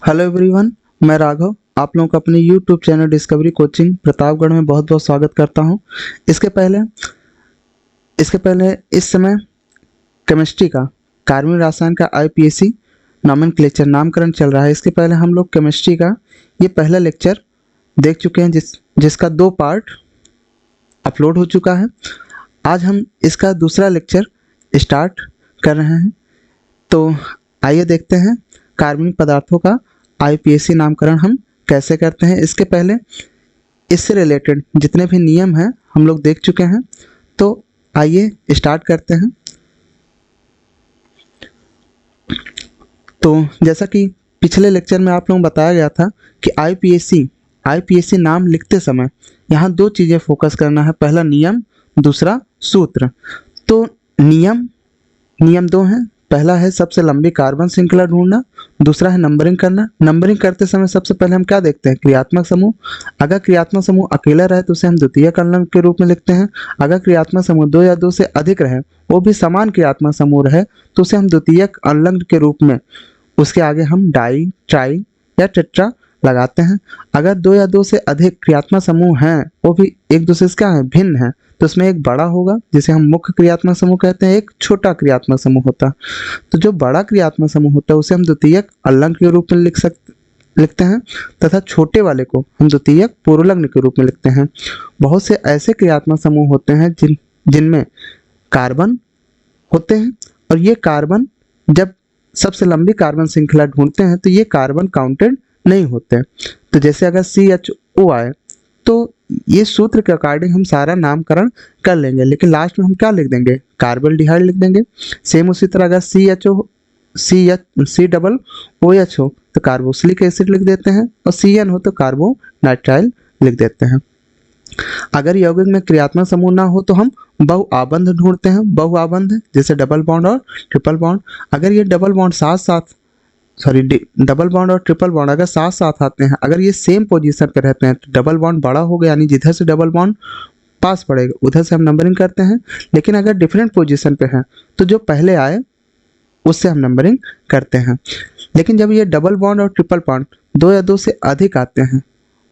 Hello everyone, मैं राघव आप लोगों का अपने YouTube channel discovery coaching Pratapgarh में बहुत बहुत स्वागत करता हूं। इसके पहले इसके पहले इस समय केमिस्ट्री का कार्बनिक रसायन का आईपीएसी नॉमेनक्लेचर नामकरण चल रहा है। इसके पहले हम लोग केमिस्ट्री का ये पहला लेक्चर देख चुके हैं जिसका 2 पार्ट अपलोड हो चुका है। आज हम इसका दूसरा लेक्चर स्टार्ट कर रहे हैं। तो आइए देखते हैं कार्बनिक पदार्थों का आईपीएसी नामकरण हम कैसे करते हैं। इसके पहले इससे रिलेटेड जितने भी नियम हैं हम लोग देख चुके हैं। तो आइए स्टार्ट करते हैं। तो जैसा कि पिछले लेक्चर में आप लोगों को बताया गया था कि आईपीएसी नाम लिखते समय यहाँ 2 चीज़ें फोकस करना है, पहला नियम, दूसरा सूत्र। तो नियम 2 हैं। पहला है सबसे लंबी कार्बन श्रृंखला ढूंढना, दूसरा है नंबरिंग करना। नंबरिंग करते समय सबसे पहले हम क्या देखते हैं, क्रियात्मक समूह। अगर क्रियात्मक समूह अकेला रहे तो उसे हम द्वितीयक अनलग्न के रूप में लिखते हैं। अगर क्रियात्मक समूह 2 या 2 से अधिक रहे, वो भी समान क्रियात्मक समूह रहे, तो उसे हम द्वितीयक अनलग्न के रूप में उसके आगे हम डाई, ट्राई या टेट्रा लगाते हैं। अगर 2 या 2 से अधिक क्रियात्मक समूह हैं, वो भी एक दूसरे से क्या है, भिन्न है, तो उसमें एक बड़ा होगा जिसे हम मुख्य क्रियात्मक समूह कहते हैं, एक छोटा क्रियात्मक समूह होता है। तो जो बड़ा क्रियात्मक समूह होता है उसे हम द्वितीयक अनलग्न के रूप में लिखते हैं, तथा छोटे वाले को हम द्वितीयक पूर्वलग्न के रूप में लिखते हैं। बहुत से ऐसे क्रियात्मक समूह होते हैं जिनमें कार्बन होते हैं, और ये कार्बन जब सबसे लंबी कार्बन श्रृंखला ढूंढते हैं तो ये कार्बन काउंटेड नहीं होते हैं। तो जैसे अगर CHO आए तो ये सूत्र के अकॉर्डिंग हम सारा नामकरण कर लेंगे, लेकिन लास्ट में हम क्या लिख देंगे, कार्बोल्डिहाइड लिख देंगे। सेम उसी तरह अगर COOH हो तो कार्बोक्सिलिक एसिड लिख देते हैं, और CN हो तो कार्बोनाइट्राइल लिख देते हैं। अगर यौगिक में क्रियात्मक समूह ना हो तो हम बहुआबंध ढूंढते हैं। बहुआबंध जैसे डबल बॉन्ड और ट्रिपल बॉन्ड। अगर ये डबल बॉन्ड और ट्रिपल बॉन्ड अगर साथ साथ आते हैं, अगर ये सेम पोजीशन पे रहते हैं तो डबल बॉन्ड बड़ा होगा, यानी जिधर से डबल बॉन्ड पास पड़ेगा उधर से हम नंबरिंग करते हैं। लेकिन अगर डिफरेंट पोजीशन पे हैं तो जो पहले आए उससे हम नंबरिंग करते हैं। लेकिन जब ये डबल बॉन्ड और ट्रिपल बॉन्ड 2 या 2 से अधिक आते हैं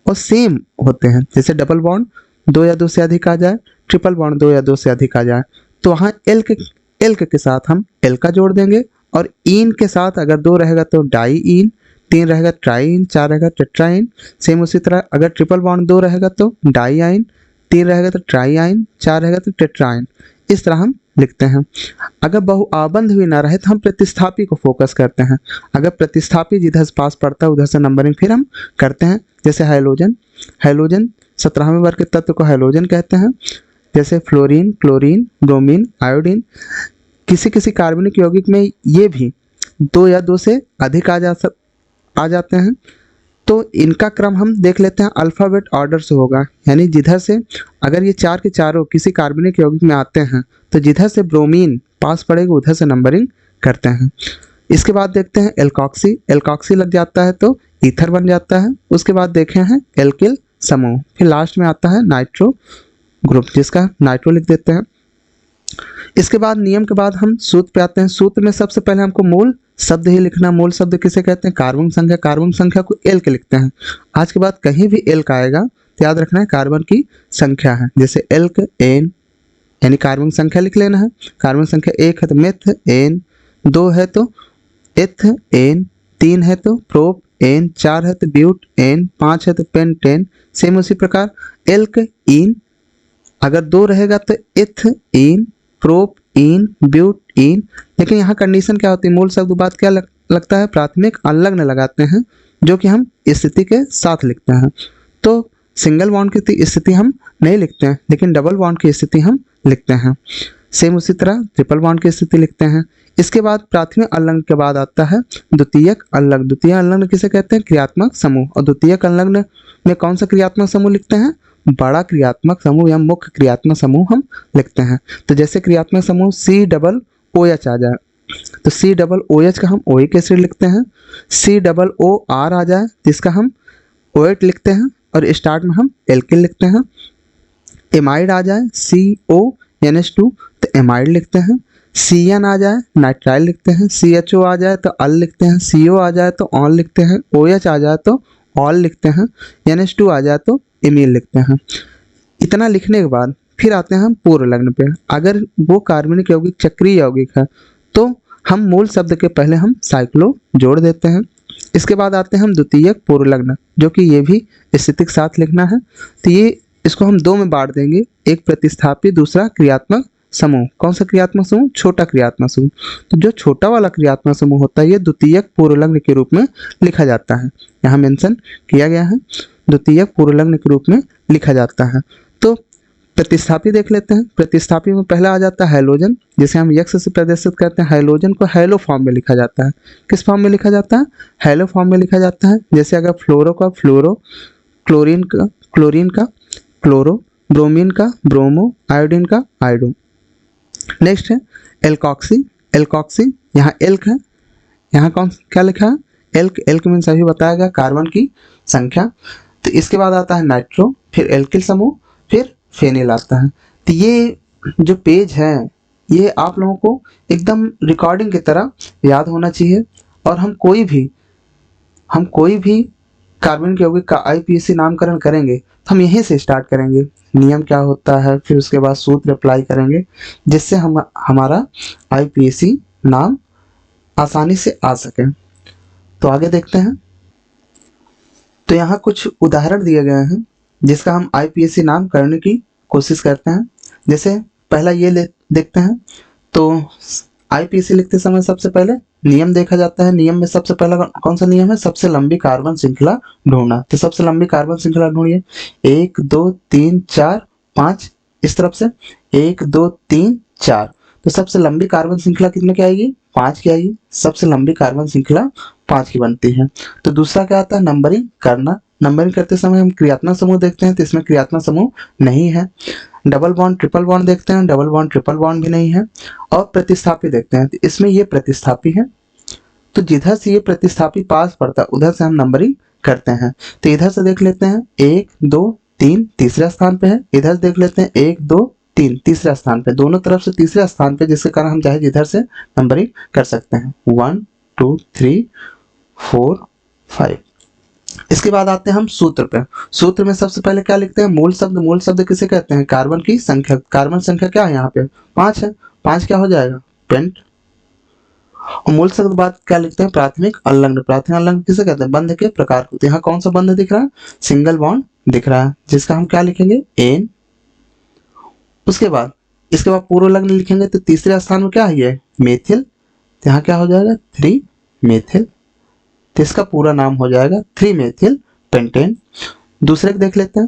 और सेम होते हैं, जैसे डबल बॉन्ड 2 या 2 से अधिक आ जाए, ट्रिपल बॉन्ड 2 या 2 से अधिक आ जाए, तो वहाँ एल्क के साथ हम एल्का जोड़ देंगे, और इन के साथ अगर 2 रहेगा तो डाई इन, 3 रहेगा ट्राई इन, 4 रहेगा टेट्राइन। सेम उसी तरह अगर ट्रिपल बॉन्ड 2 रहेगा तो डाई आइन, 3 रहेगा तो ट्राई आइन, 4 रहेगा तो टेट्राइन। इस तरह हम लिखते हैं। अगर बहुआबंध भी ना रहे तो हम प्रतिस्थापी को फोकस करते हैं। अगर प्रतिस्थापी जिधर से पास पड़ता है उधर से नंबरिंग फिर हम करते हैं। जैसे हाइड्रोजन 17वें वर्ग के तत्व को हाइड्रोजन कहते हैं। जैसे फ्लोरीन, क्लोरीन, ब्रोमीन, आयोडीन। किसी कार्बनिक यौगिक में ये भी 2 या 2 से अधिक आ जाते हैं। तो इनका क्रम हम देख लेते हैं, अल्फ़ाबेट ऑर्डर से होगा, यानी जिधर से अगर ये 4 के चारों किसी कार्बनिक यौगिक में आते हैं तो जिधर से ब्रोमीन पास पड़ेगा उधर से नंबरिंग करते हैं। इसके बाद देखते हैं एल्कॉक्सी लग जाता है तो ईथर बन जाता है। उसके बाद देखे हैं एल्किल समूह। फिर लास्ट में आता है नाइट्रो ग्रुप, जिसका नाइट्रो लिख देते हैं। इसके बाद नियम के बाद हम सूत्र पे आते हैं। सूत्र में सबसे पहले हमको मूल शब्द ही लिखना। मूल शब्द किसे कहते हैं, कार्बन संख्या। कार्बन संख्या को एल के लिखते हैं। आज के बाद कहीं भी एल का आएगा तो याद रखना है कार्बन की संख्या है। जैसे एल्क एन, यानी कार्बन संख्या लिख लेना है। कार्बन संख्या 1 है तो मेथ एन, 2 है तो एथ एन, 3 है तो प्रोप एन, 4 है तो ब्यूट एन, 5 है तो पेंटेन। सेम उसी प्रकार एल्क इन, अगर 2 रहेगा तो एथ इन, प्रोप इन, ब्यूट इन। लेकिन यहाँ कंडीशन क्या होती है, मूल शब्द बाद क्या लगता है, प्राथमिक अनलग्न लगाते हैं, जो कि हम स्थिति के साथ लिखते हैं। तो सिंगल बॉन्ड की स्थिति हम नहीं लिखते हैं, लेकिन डबल बॉन्ड की स्थिति हम लिखते हैं। सेम उसी तरह ट्रिपल बॉन्ड की स्थिति लिखते हैं। इसके बाद प्राथमिक अनलग्न के बाद आता है द्वितीयक अनलग्न। द्वितीयक अनलग्न किसे कहते हैं, क्रियात्मक समूह। और द्वितीयक अनलग्न में कौन सा क्रियात्मक समूह लिखते हैं, बड़ा क्रियात्मक समूह या मुख्य क्रियात्मक समूह हम लिखते हैं। तो जैसे क्रियात्मक समूह COOH आ जाए तो COOH का हम ओइक एसिड लिखते हैं। COOR आ जाए जिसका हम OH लिखते हैं, और स्टार्ट में हम एल्किल लिखते हैं। एमाइड आ जाए CONH2 तो एमाइड लिखते हैं। CN आ जाए नाइट्राइल लिखते हैं, CHO आ जाए तो अल लिखते हैं, CO आ जाए तो ऑन लिखते हैं, OH आ जाए तो ऑल लिखते हैं, NH2 आ जाए तो इमील लिखते हैं। इतना लिखने के बाद फिर आते हैं हम पूर्व लग्न पे। अगर वो कार्बनिक यौगिक चक्रीय यौगिक है तो हम मूल शब्द के पहले हम साइक्लो जोड़ देते हैं। इसके बाद आते हैं हम द्वितीयक पूर्व लग्न, जो कि ये भी स्थिति के साथ लिखना है। तो ये इसको हम दो में बांट देंगे, एक प्रतिस्थापी, दूसरा क्रियात्मक समूह। कौन सा क्रियात्मक समूह? छोटा क्रियात्मक समूह। तो जो छोटा वाला क्रियात्मक समूह होता है ये द्वितीयक पूर्व लग्न के रूप में लिखा जाता है। यहाँ मेंशन किया गया है, द्वितीयक पूर्व लग्न के रूप में लिखा जाता है। तो प्रतिस्थापी देख लेते हैं। प्रतिस्थापी में पहला आ जाता है हैलोजन, जिसे हम यक्स से प्रदर्शित करते हैं। हैलोजन को हैलो फॉर्म में लिखा जाता है। किस फॉर्म में लिखा जाता है? हैलो फॉर्म में लिखा जाता है। जैसे अगर फ्लोरो का फ्लोरो, क्लोरीन का क्लोरो, ब्रोमीन का ब्रोमो, आयोडीन का आयोडो। नेक्स्ट है एल्कॉक्सी। एल्कॉक्सी, यहाँ एल्क है, यहाँ कौन क्या लिखा है? एल्क। एल्क मीन्स अभी बताया गया कार्बन की संख्या। तो इसके बाद आता है नाइट्रो, फिर एल्किल समूह, फिर फेनिल आता है। तो ये जो पेज है ये आप लोगों को एकदम रिकॉर्डिंग की तरह याद होना चाहिए। और हम कोई भी कार्बनिक यौगिक का आईपीएसी नामकरण करेंगे तो हम यहीं से स्टार्ट करेंगे, नियम क्या होता है, फिर उसके बाद सूत्र अप्लाई करेंगे, जिससे हमारा आईपीएसी नाम आसानी से आ सके। तो आगे देखते हैं। तो यहाँ कुछ उदाहरण दिए गए हैं जिसका हम आईपीएसी नाम करने की कोशिश करते हैं। जैसे पहला ये देखते हैं। तो आईपीएसी लिखते समय सबसे पहले नियम देखा जाता है। नियम में सबसे पहला कौन सा नियम है? सबसे लंबी कार्बन श्रृंखला ढूंढना। तो सबसे लंबी कार्बन श्रृंखला ढूंढिए। 1 2 3 4 5 इस तरफ से 1 2 3 4। तो सबसे लंबी कार्बन श्रृंखला कितने की आएगी? 5 की आएगी। सबसे लंबी कार्बन श्रृंखला 5 की बनती है। तो दूसरा क्या आता है? नंबरिंग करना। नंबरिंग करते समय हम क्रियात्मक समूह देखते हैं, तो इसमें क्रियात्मक समूह नहीं है। डबल बॉन्ड ट्रिपल बॉन्ड देखते हैं, डबल बॉन्ड ट्रिपल बॉन्ड भी नहीं है। और प्रतिस्थापी देखते हैं, तो इसमें ये प्रतिस्थापी है। तो जिधर से ये प्रतिस्थापी पास पड़ता है उधर से हम नंबरिंग करते हैं। तो इधर से देख लेते हैं 1 2 3 तीसरे स्थान पे है। इधर देख लेते हैं 1 2 3 तीसरे स्थान पे, दोनों तरफ से तीसरे स्थान पे, जिसके कारण हम चाहे जिधर से नंबरिंग कर सकते हैं। 1 2 3 4 5। इसके बाद आते हैं हम सूत्र पे। सूत्र में सबसे पहले क्या लिखते हैं? मूल शब्द। मूल शब्द किसे कहते हैं? कार्बन की संख्या। कार्बन संख्या क्या है यहाँ पे? 5 है। 5 क्या हो जाएगा? पेंट। और मूल शब्द बाद क्या लिखते हैं? प्राथमिक अल्लग्न। प्राथमिक अल्लग्न किसे कहते हैं? बंध के प्रकार को। तो यहाँ कौन सा बंध दिख रहा है? सिंगल बॉन्ड दिख रहा है, जिसका हम क्या लिखेंगे? एन। उसके बाद इसके बाद पूर्व लग्न लिखेंगे, तो तीसरे स्थान में क्या है? ये मेथिल। तो यहाँ क्या हो जाएगा? 3 मेथिल। तो इसका पूरा नाम हो जाएगा 3 मेथिल पेंटेन। दूसरे को देख लेते हैं।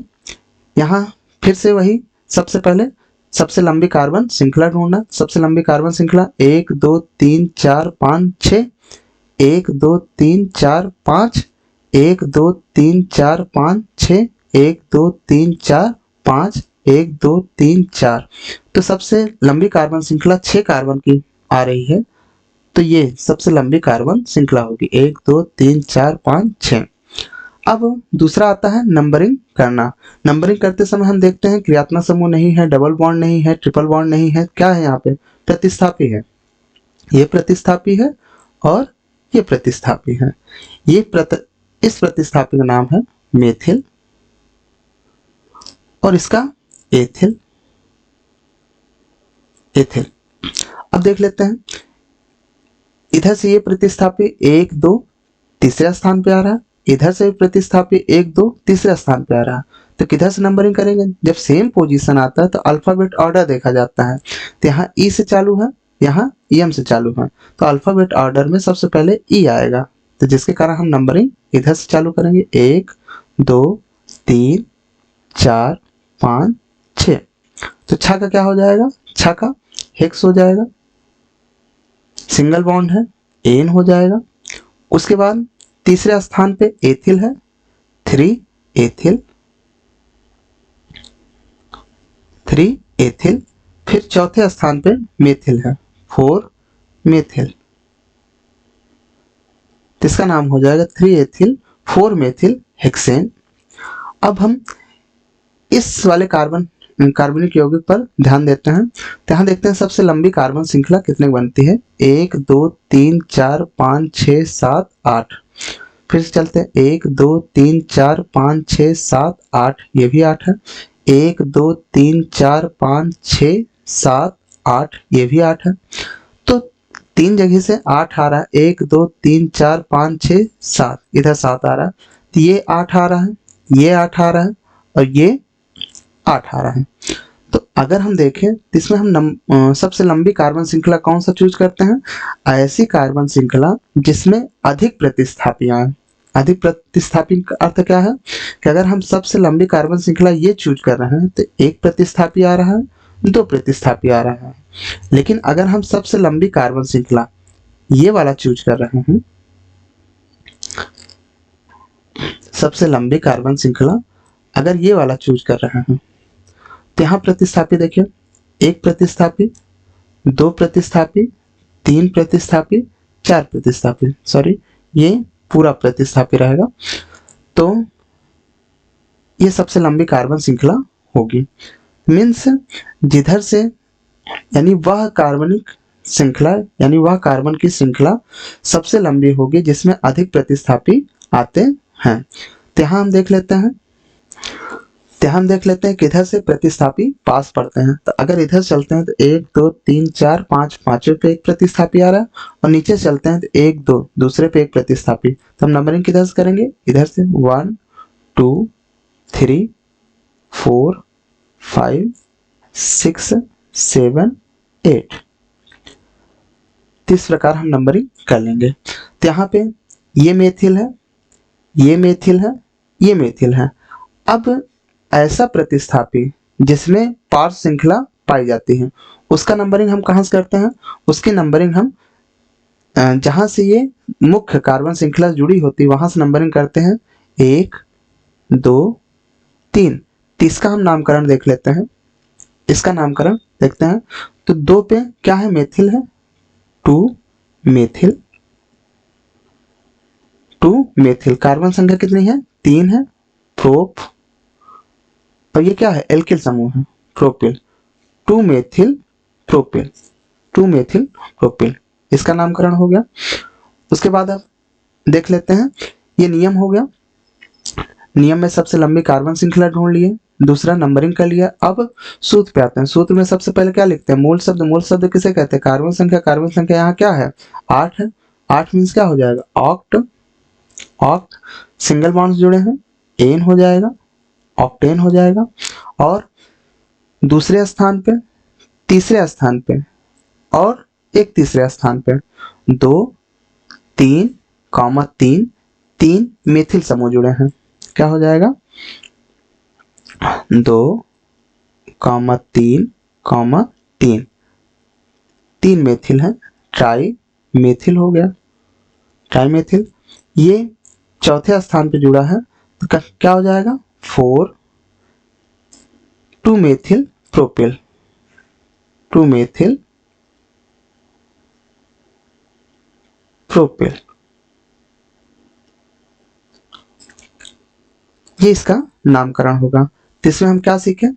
यहाँ फिर से वही, सबसे पहले सबसे लंबी कार्बन श्रृंखला ढूंढना। सबसे लंबी कार्बन श्रृंखला 1 2 3 4 5 6। 1 2 3 4 5 1 2 3 4 5 6 1 2 3 4 5 1 2 3 4। तो सबसे लंबी कार्बन श्रृंखला 6 कार्बन की आ रही है। तो ये सबसे लंबी कार्बन श्रृंखला होगी 1 2 3 4 5 6। अब दूसरा आता है नंबरिंग करना। नंबरिंग करते समय हम देखते हैं क्रियात्मक समूह नहीं है, डबल बॉन्ड नहीं है, ट्रिपल बॉन्ड नहीं है। क्या है यहाँ पे? प्रतिस्थापी है। ये प्रतिस्थापी है और ये प्रतिस्थापी है। इस प्रतिस्थापी का नाम है मेथिल और इसका एथिल। एथिल। अब देख लेते हैं। इधर से ये प्रतिस्थापी 1 2 तीसरे स्थान पे आ रहा है। इधर से प्रतिस्थापी 1 2 तीसरे स्थान पे आ रहा है। तो किधर से नंबरिंग करेंगे? जब सेम पोजीशन आता है तो अल्फाबेट ऑर्डर देखा जाता है। तो यहाँ ई से चालू है, यहाँ एम से चालू है। तो अल्फाबेट ऑर्डर में सबसे पहले ई आएगा, तो जिसके कारण हम नंबरिंग इधर से चालू करेंगे। 1 2 3 4 5 6। तो 6 का क्या हो जाएगा? 6 का हेक्स हो जाएगा। सिंगल बॉन्ड है, एन हो जाएगा। उसके बाद तीसरे स्थान पे एथिल है, 3 एथिल। 3 एथिल। फिर चौथे स्थान पे मेथिल है, 4 मेथिल। इसका नाम हो जाएगा 3 एथिल 4 मेथिल हेक्सेन। अब हम इस वाले कार्बन कार्बनिक यौगिक पर ध्यान देते हैं तो यहाँ देखते हैं सबसे लंबी कार्बन श्रृंखला कितने की बनती है। 1 2 3 4 5 6 7 8। फिर से चलते हैं 1 2 3 4 5 6 7 8, ये भी 8 है। 1 2 3 4 5 6 7 8, ये भी 8 है। तो 3 जगह से 8 आ रहा है। 1 2 3 4 5 6 7, इधर 7 आ रहा है, तो ये 8 आ रहा है, ये 8 आ रहा है और ये 8 आ रहा है। तो अगर हम देखें तो इसमें हम सबसे लंबी कार्बन श्रृंखला कौन सा चूज करते हैं? ऐसी कार्बन श्रृंखला जिसमें अधिक प्रतिस्थापियां हैं। अधिक प्रतिस्थापी का अर्थ क्या है कि अगर हम सबसे लंबी कार्बन श्रृंखला ये चूज कर रहे हैं तो एक प्रतिस्थापी आ रहा है, दो प्रतिस्थापी आ रहा है। लेकिन अगर हम सबसे लंबी कार्बन श्रृंखला ये वाला चूज कर रहे हैं, सबसे लंबी कार्बन श्रृंखला अगर ये वाला चूज कर रहे हैं तो यहाँ प्रतिस्थापी देखिए, एक प्रतिस्थापी, दो प्रतिस्थापी, तीन प्रतिस्थापी, चार प्रतिस्थापी, सॉरी ये पूरा प्रतिस्थापी रहेगा। तो ये सबसे लंबी कार्बन श्रृंखला होगी। मीन्स जिधर से यानी वह कार्बनिक श्रृंखला यानी वह कार्बन की श्रृंखला सबसे लंबी होगी जिसमें अधिक प्रतिस्थापी आते हैं। तो यहाँ हम देख लेते हैं कि इधर से प्रतिस्थापी पास पड़ते हैं। तो अगर इधर चलते हैं तो 1 2 3 4 5, पांचवें पे एक प्रतिस्थापी आ रहा है और नीचे चलते हैं तो 1 2 दूसरे पे एक प्रतिस्थापी। तो हम नंबरिंग किधर से करेंगे? इधर से 1 2 3 4 5 6 7 8। इस प्रकार हम नंबरिंग कर लेंगे। तो यहाँ पे ये मेथिल है, ये मेथिल है, ये मेथिल है। अब ऐसा प्रतिस्थापी जिसमें पार्श्व श्रृंखला पाई जाती है उसका नंबरिंग हम कहाँ से करते हैं? उसकी नंबरिंग हम जहां से ये मुख्य कार्बन श्रृंखला जुड़ी होती है वहां से नंबरिंग करते हैं। 1 2 3। इसका हम नामकरण देख लेते हैं। इसका नामकरण देखते हैं तो 2 पे क्या है? मेथिल है, 2 मेथिल, 2 मेथिल। कार्बन संख्या कितनी है? 3 है। प्रोप, और ये क्या है? एल्किल समूह है, propyl. 2 methyl propyl, 2 methyl propyl, इसका नामकरण हो गया। उसके बाद अब देख लेते हैं, ये नियम हो गया। नियम में सबसे लंबी कार्बन श्रृंखला ढूंढ लिए, दूसरा नंबरिंग कर लिया। अब सूत्र पे आते हैं। सूत्र में सबसे पहले क्या लिखते हैं? मूल शब्द। मूल शब्द किसे कहते हैं? कार्बन संख्या। कार्बन संख्या यहाँ क्या है? 8 है। 8 मीन्स क्या हो जाएगा? ऑक्ट। ऑक्ट, सिंगल बॉन्ड्स जुड़े हैं, एन हो जाएगा, ऑक्टेन हो जाएगा। और दूसरे स्थान पे, तीसरे स्थान पे और एक तीसरे स्थान पे 2 3 3 3 मेथिल समूह जुड़े हैं। क्या हो जाएगा? 2 3 3 3 मेथिल है, ट्राई मेथिल हो गया, ट्राई मेथिल। ये चौथे स्थान पे जुड़ा है तो क्या हो जाएगा? 4 2 मेथिल प्रोपिल, 2 मेथिल प्रोपिल। ये इसका नामकरण होगा। तो इसमें हम क्या सीखे?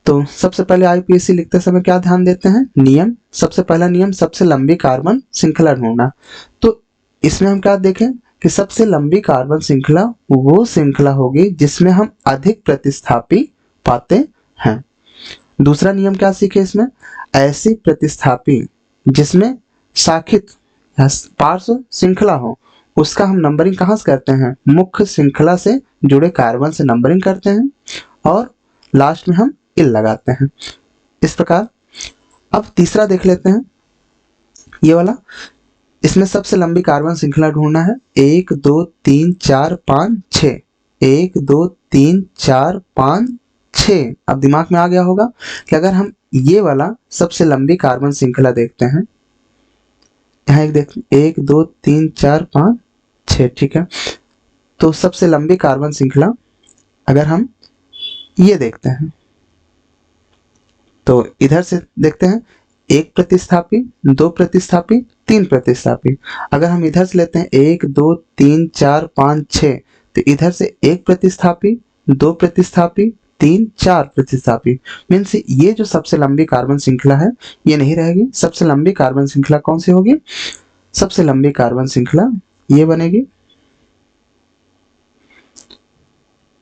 तो सबसे पहले आईपीएससी लिखते समय क्या ध्यान देते हैं? नियम। सबसे पहला नियम सबसे लंबी कार्बन श्रृंखला ढूंढना। तो इसमें हम क्या देखें कि सबसे लंबी कार्बन श्रृंखला वो श्रृंखला होगी जिसमें हम अधिक प्रतिस्थापी पाते हैं। दूसरा नियम क्या सीखे इसमें? ऐसी प्रतिस्थापी जिसमें शाखित या पार्श्व श्रृंखला हो उसका हम नंबरिंग कहाँ से करते हैं? मुख्य श्रृंखला से जुड़े कार्बन से नंबरिंग करते हैं और लास्ट में हम इल लगाते हैं। इस प्रकार अब तीसरा देख लेते हैं, ये वाला। इसमें सबसे लंबी कार्बन श्रृंखला ढूंढना है। 1 2 3 4 5 6, 1 2 3 4 5 6। अब दिमाग में आ गया होगा कि अगर हम ये वाला सबसे लंबी कार्बन श्रृंखला देखते हैं, यहाँ एक देख, 1 2 3 4 5 6, ठीक है। तो सबसे लंबी कार्बन श्रृंखला अगर हम ये देखते हैं तो इधर से देखते हैं, एक प्रतिस्थापी, दो प्रतिस्थापी, तीन प्रतिस्थापी। अगर हम इधर से लेते हैं 1 2 3 4 5 6, तो इधर से एक प्रतिस्थापी, दो प्रतिस्थापी, 3 4 प्रतिस्थापी। मीन्स ये जो सबसे लंबी कार्बन श्रृंखला है ये नहीं रहेगी। सबसे लंबी कार्बन श्रृंखला कौन सी होगी? सबसे लंबी कार्बन श्रृंखला ये बनेगी,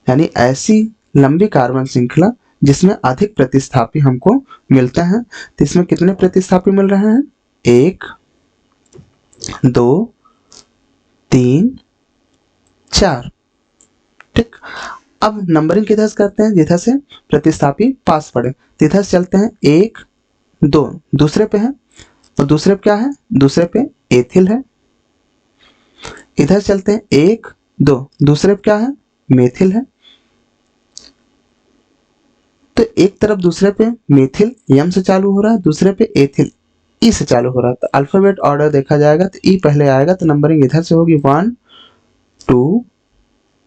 यानी ऐसी लंबी कार्बन श्रृंखला जिसमें अधिक प्रतिस्थापी हमको मिलते हैं। तो इसमें कितने प्रतिस्थापी मिल रहे हैं? 1 2 3 4। ठीक, अब नंबरिंग किधर से करते हैं? जिधर से प्रतिस्थापी पास पड़े तिधर से चलते हैं। 1 2 दूसरे पे है, और दूसरे पे क्या है? दूसरे पे एथिल है। इधर चलते हैं 1 2 दूसरे पे क्या है? मेथिल है। तो एक तरफ दूसरे पे मेथिल यम से चालू हो रहा है, दूसरे पे एथिल ई से चालू हो रहा है। तो अल्फाबेट ऑर्डर देखा जाएगा तो ई पहले आएगा, तो नंबरिंग इधर से होगी 1 2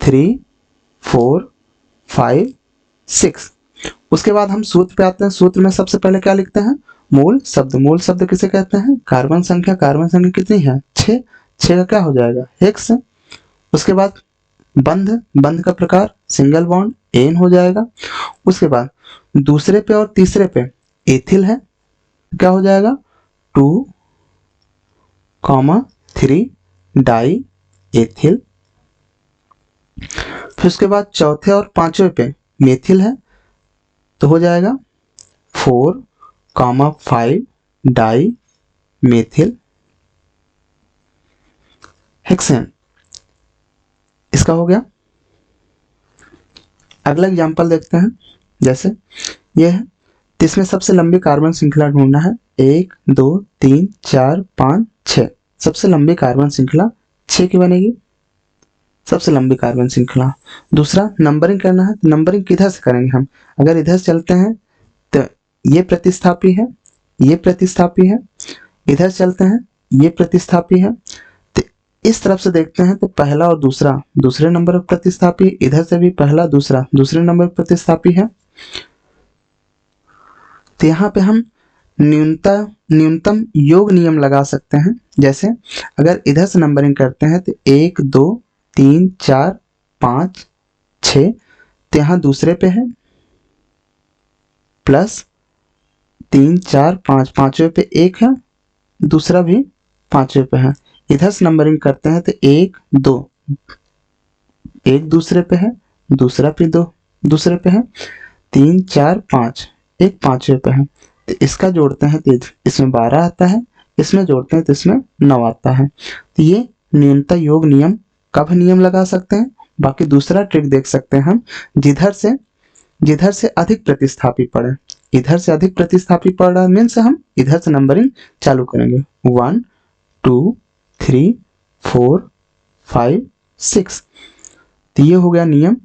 3 4 5 6। उसके बाद हम सूत्र पे आते हैं। सूत्र में सबसे पहले क्या लिखते हैं? मूल शब्द। मूल शब्द किसे कहते हैं? कार्बन संख्या। कार्बन संख्या कितनी है? 6। 6 का क्या हो जाएगा? हेक्स। उसके बाद बंध। बंध का प्रकार सिंगल बॉन्ड एन हो जाएगा। उसके बाद दूसरे पे और तीसरे पे एथिल है, क्या हो जाएगा? 2 3 डाई एथिल। फिर उसके बाद चौथे और पांचवे पे मेथिल है, तो हो जाएगा 4 5 डाई मेथिल हेक्सेन। इसका हो गया। अगला एग्जांपल देखते हैं। जैसे ये है, तो इसमें सबसे लंबी कार्बन श्रृंखला ढूंढना है। 1 2 3 4 5 6। सबसे लंबी कार्बन श्रृंखला 6 की बनेगी, सबसे लंबी कार्बन श्रृंखला। दूसरा नंबरिंग करना है, तो नंबरिंग किधर से करेंगे हम? अगर इधर से चलते हैं तो ये प्रतिस्थापी है, ये प्रतिस्थापी है। इधर चलते हैं, ये प्रतिस्थापी है। तो इस तरफ से देखते हैं तो पहला और दूसरा दूसरे नंबर पर प्रतिस्थापी, इधर से भी पहला दूसरा दूसरे नंबर पर प्रतिस्थापी है। तो यहाँ पे हम न्यूनतम योग नियम लगा सकते हैं। जैसे अगर इधर से नंबरिंग करते हैं तो 1 2 3 4 5 6, तो यहाँ दूसरे पे है, प्लस 3 4 5 पांचवे पे 1 है, दूसरा भी पांचवे पे है। इधर से नंबरिंग करते हैं तो 1 2 एक दूसरे पे है, दूसरा भी 2 दूसरे पे है, 3 4 5 एक पांचवे पे है। तो इसका जोड़ते हैं तो इसमें 12 आता है, इसमें जोड़ते हैं तो इसमें 9 आता है। तो ये न्यूनतम योग नियम कब नियम लगा सकते हैं? बाकी दूसरा ट्रिक देख सकते हैं हम, जिधर से अधिक प्रतिस्थापी पड़े। इधर से अधिक प्रतिस्थापी पड़ रहा है मीन्स हम इधर से नंबरिंग चालू करेंगे। 1 2 3 4 5 6। तो ये हो गया नियम।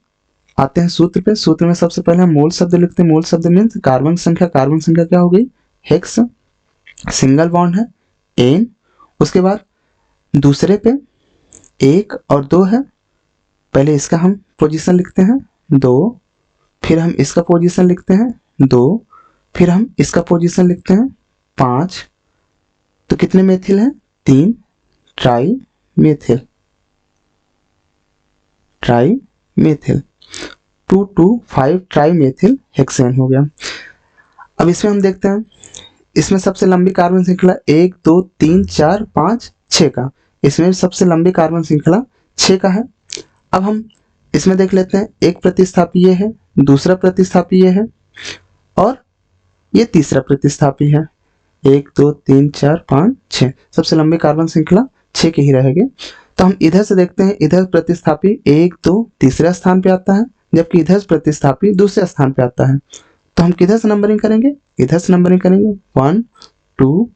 आते हैं सूत्र पे। सूत्र में सबसे पहले हम मूल शब्द लिखते हैं। मूल शब्द मीन्स कार्बन संख्या। कार्बन संख्या क्या हो गई? हेक्स। सिंगल बॉन्ड है एन। उसके बाद दूसरे पे 1 और 2 है। पहले इसका हम पोजीशन लिखते हैं 2, फिर हम इसका पोजीशन लिखते हैं 2, फिर हम इसका पोजीशन लिखते हैं 5। तो कितने मेथिल हैं? 3 try methyl. 2 2 5 try methyl hexane हो गया। अब इसमें हम देखते हैं, इसमें सबसे लंबी कार्बन श्रृंखला 1 2 3 4 5 6 का। इसमें सबसे लंबी कार्बन श्रृंखला 6 का है। अब हम इसमें देख लेते हैं, एक प्रतिस्थापी ये है, दूसरा प्रतिस्थापी ये है, और ये तीसरा प्रतिस्थापी है। 1 2 3 4 5 6। सबसे लंबी कार्बन श्रृंखला 6 की ही रहेगी। तो हम इधर से देखते हैं, इधर प्रतिस्थापी 1 2 तीसरे स्थान पे आता है, जबकि इधर प्रतिस्थापी दूसरे स्थान पे आता है। तो हम किधर से नंबरिंग करेंगे? इधर से नंबरिंग करेंगे। 1 2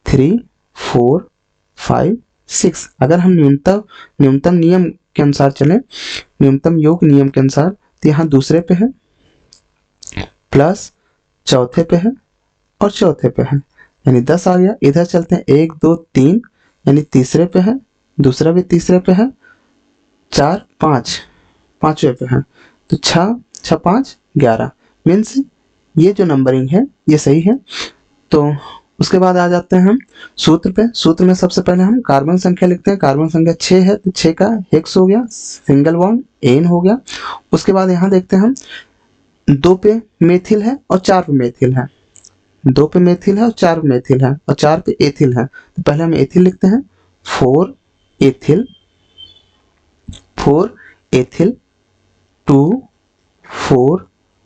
3 4 5 6। अगर हम न्यूनतम नियम के अनुसार चले, न्यूनतम योग नियम के अनुसार, तो यहाँ दूसरे पे है, प्लस चौथे पे है और चौथे पे है, यानी 10 आ गया। इधर चलते हैं 1 2 3, यानी तीसरे पे है, दूसरा भी तीसरे पे है, 4 5 पांचवे पे है। तो 6 6 5 11 मीन्स ये जो नंबरिंग है ये सही है। तो उसके बाद आ जाते हैं हम सूत्र पे। सूत्र में सबसे पहले हम कार्बन संख्या लिखते हैं। कार्बन संख्या 6 है, तो 6 का हेक्स हो गया, सिंगल बॉन्ड एन हो गया। उसके बाद यहाँ देखते हैं हम 2 पे मेथिल है और 4 पे मेथिल है, 2 पे मेथिल है और 4 पे मेथिल है और 4 पे एथिल है। तो पहले हम एथिल लिखते हैं, 4 ethyl, 4 ethyl 2 4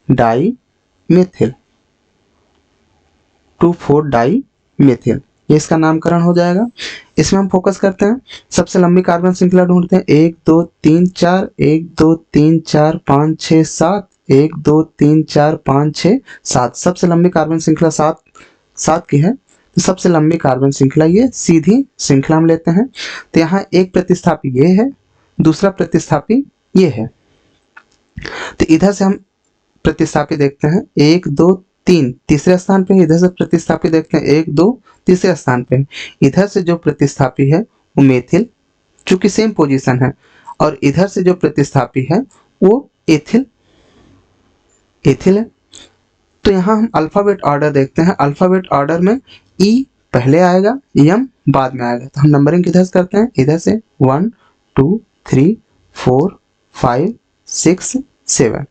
di methyl, 2 4 di methyl, ये इसका नामकरण हो जाएगा। इसमें हम फोकस करते हैं, सबसे लंबी कार्बन श्रृंखला ढूंढते हैं, 1 2 3 4, 1 2 3 4 5 6 7, 1 2 3 4 5 6 7, सबसे लंबी कार्बन श्रृंखला 7 की है। तो सबसे लंबी कार्बन श्रृंखला ये सीधी श्रृंखला हम लेते हैं। तो यहाँ एक प्रतिस्थापी ये है, दूसरा प्रतिस्थापी ये है। तो इधर से हम प्रतिस्थापी देखते हैं, 1 2 3 तीसरे स्थान पे, इधर से प्रतिस्थापी देखते हैं 1 2 तीसरे स्थान पे। इधर से जो प्रतिस्थापी है वो मेथिल, चूंकि सेम पोजीशन है, और इधर से जो प्रतिस्थापी है वो एथिल है। तो यहाँ हम अल्फाबेट ऑर्डर देखते हैं, अल्फाबेट ऑर्डर में ई पहले आएगा, एम बाद में आएगा। तो हम नंबरिंग किधर से करते हैं, इधर से 1 2 3 4 5 6 7।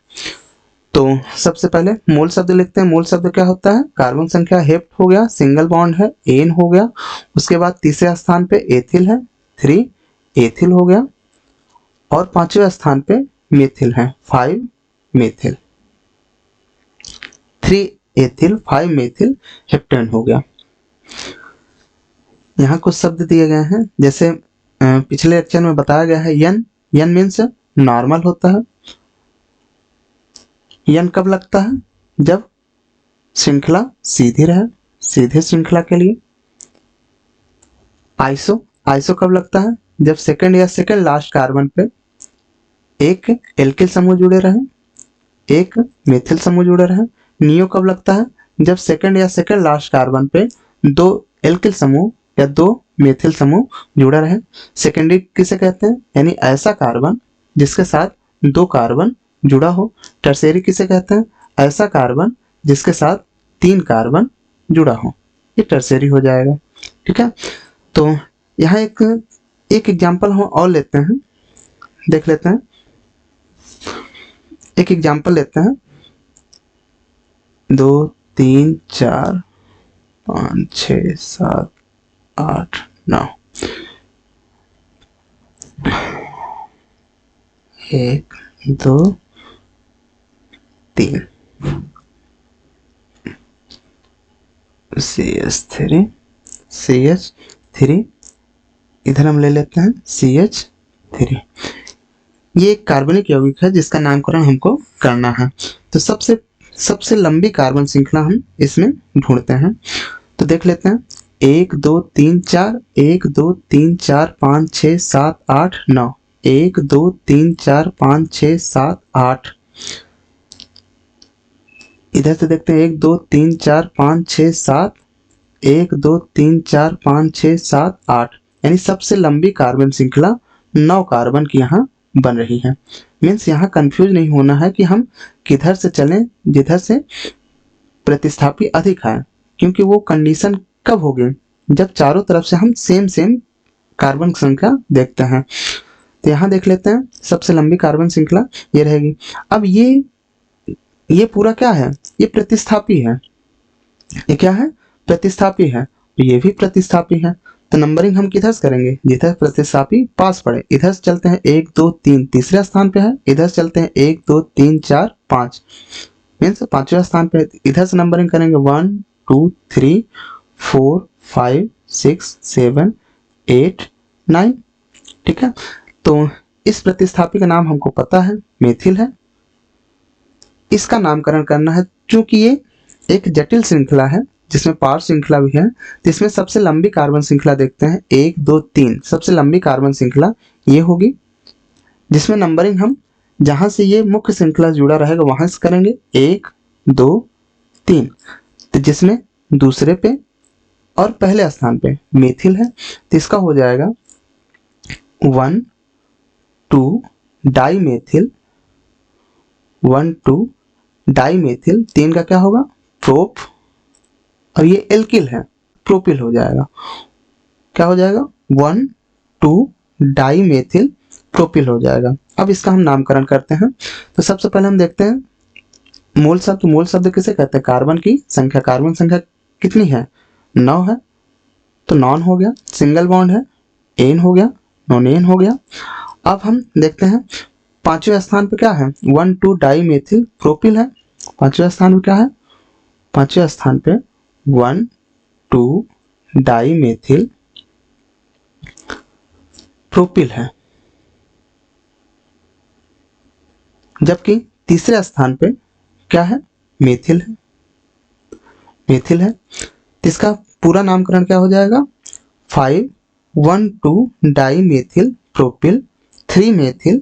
तो सबसे पहले मूल शब्द लिखते हैं। मूल शब्द क्या होता है, कार्बन संख्या हेप्ट हो गया, सिंगल बॉन्ड है, एन हो गया, उसके बाद तीसरे स्थान पे एथिल है, 3 एथिल हो गया, और पांचवें स्थान पे मेथिल है, 5 मेथिल, 3 एथिल 5 मेथिल हेप्टेन हो गया। यहाँ कुछ शब्द दिए गए हैं, जैसे पिछले लेक्चर में बताया गया है, यन मीन्स नॉर्मल होता है। यन कब लगता है, जब श्रृंखला सीधी रहे, सीधे श्रृंखला के लिए। आइसो कब लगता है, जब सेकंड या सेकंड लास्ट कार्बन पे एक एल्किल समूह जुड़े रहे, एक मेथिल समूह जुड़े रहे। नियो कब लगता है, जब सेकंड या सेकंड लास्ट कार्बन पे 2 एल्किल समूह या 2 मेथिल समूह जुड़ा रहे। सेकेंडरी किसे कहते हैं, यानी ऐसा कार्बन जिसके साथ 2 कार्बन जुड़ा हो। टर्शियरी किसे कहते हैं, ऐसा कार्बन जिसके साथ 3 कार्बन जुड़ा हो, ये टर्शियरी हो जाएगा। ठीक है, तो यहाँ एक एग्जाम्पल हम और लेते हैं, देख लेते हैं। एक एग्जाम्पल लेते हैं, 2 3 4 5 6 7 8 9, 1 2 3 CH3, इधर हम ले लेते हैं CH3। ये एक कार्बनिक यौगिक है जिसका नामकरण हमको करना है। तो सबसे लंबी कार्बन श्रृंखला हम इसमें ढूंढते हैं। तो देख लेते हैं, 1 2 3 4, 1 2 3 4 5 6 7 8 9, 1 2 3 4 5 6 7 8। इधर से देखते हैं, 1 2 3 4 5 6 7, 1 2 3 4 5 6 7 8, यानी सबसे लंबी कार्बन श्रृंखला 9 कार्बन की यहाँ बन रही है। मीन्स यहाँ कंफ्यूज नहीं होना है कि हम किधर से चलें, जिधर से प्रतिस्थापी अधिक है, क्योंकि वो कंडीशन कब होगी, जब चारों तरफ से हम सेम कार्बन संख्या देखते हैं। तो यहाँ देख लेते हैं, सबसे लंबी कार्बन श्रृंखला ये रहेगी। अब ये पूरा क्या है, ये प्रतिस्थापी है। ये क्या है, प्रतिस्थापी है, तो ये भी प्रतिस्थापी है। तो नंबरिंग हम किधर से करेंगे, जिधर प्रतिस्थापी पास पड़े। इधर से चलते हैं, 1 2 3 तीसरे स्थान पे है, इधर से चलते हैं 1 2 3 4 5 मीन्स पांचवें स्थान पे। इधर से नंबरिंग करेंगे 1 2 3 4 5 6 7 8 9। ठीक है, तो इस प्रतिस्थापी का नाम हमको पता है, मेथिल है। इसका नामकरण करना है, क्योंकि ये एक जटिल श्रृंखला है जिसमें पार श्रृंखला भी है। तो इसमें सबसे लंबी कार्बन श्रृंखला देखते हैं, 1 2 3, सबसे लंबी कार्बन श्रृंखला ये होगी, जिसमें नंबरिंग हम जहां से ये मुख्य श्रृंखला जुड़ा रहेगा वहां से करेंगे, 1 2 3। तो जिसमें दूसरे पे और पहले स्थान पे मेथिल है, तो इसका हो जाएगा 1 2 डाई मेथिल, 1 2 डाई मेथिल। 3 का क्या होगा, प्रोप, और ये एल्किल है, प्रोपिल हो जाएगा। क्या हो जाएगा, 1 2 डाई मेथिल प्रोपिल हो जाएगा। अब इसका हम नामकरण करते हैं। तो सबसे पहले हम देखते हैं मूल शब्द किसे कहते हैं? कार्बन की संख्या। कार्बन संख्या कितनी है? 9 है, तो नॉन हो गया। सिंगल बॉन्ड है, एन हो गया, नॉन एन हो गया। अब हम देखते हैं पांचवें स्थान पे क्या है? 1,2 डाई मेथिल प्रोपिल है। पांचवें स्थान पे क्या है? पांचवें स्थान पे 1,2 डाई मेथिल प्रोपिल है। जबकि तीसरे स्थान पे क्या है? मेथिल है। मेथिल है, तो इसका पूरा नामकरण क्या हो जाएगा? 5,1,2 di methyl propyl 3 methyl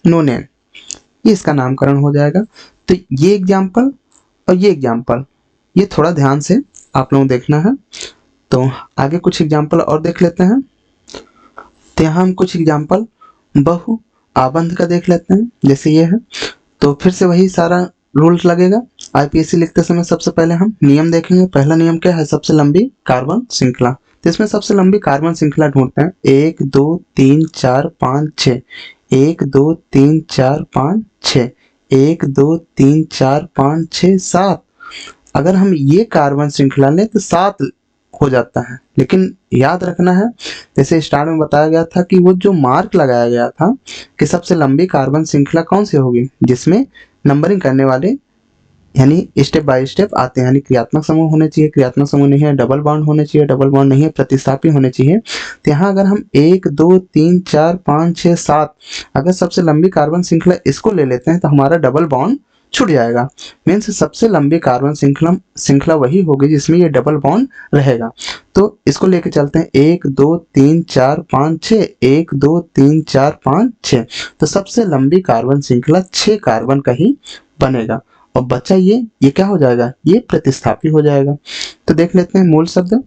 nonene, ये इसका नामकरण हो जाएगा। तो ये एग्जाम्पल और ये एग्जाम्पल, ये थोड़ा ध्यान से आप लोगों को देखना है। तो आगे कुछ एग्जाम्पल और देख लेते हैं। तो यहाँ हम कुछ एग्जाम्पल बहु आबंध का देख लेते हैं। जैसे ये है, तो फिर से वही सारा रूल लगेगा। आईपीएससी लिखते समय सबसे पहले हम नियम देखेंगे। पहला नियम क्या है? सबसे लंबी कार्बन श्रृंखला। तो इसमें सबसे लंबी कार्बन श्रृंखला ढूंढते हैं। 1 2 3 4 5 6, 1 2 3 4 5 6, 1 2 3 4 5 6 7। अगर हम ये कार्बन श्रृंखला लें तो 7 हो जाता है। लेकिन याद रखना है, जैसे स्टार्ट में बताया गया था कि वो जो मार्क लगाया गया था कि सबसे लंबी कार्बन श्रृंखला कौन सी होगी, जिसमें नंबरिंग करने वाले यानी स्टेप बाय स्टेप आते हैं। यानी क्रियात्मक समूह होने चाहिए, क्रियात्मक समूह नहीं है, डबल बॉन्ड होने चाहिए, डबल बॉन्ड नहीं है, प्रतिस्थापी होने चाहिए। तो यहाँ अगर हम 1 2 3 4 5 6 7 अगर सबसे लंबी कार्बन श्रृंखला इसको ले लेते हैं तो हमारा डबल बॉन्ड छूट जाएगा। मीन्स सबसे लंबी कार्बन श्रृंखला वही होगी जिसमें ये डबल बॉन्ड रहेगा। तो इसको लेके चलते हैं 1 2 3 4 5 6, 1 2 3 4 5 6। तो सबसे लंबी कार्बन श्रृंखला 6 कार्बन का ही बनेगा। और बच्चा ये क्या हो जाएगा? ये प्रतिस्थापी हो जाएगा। तो देख लेते हैं मूल शब्द,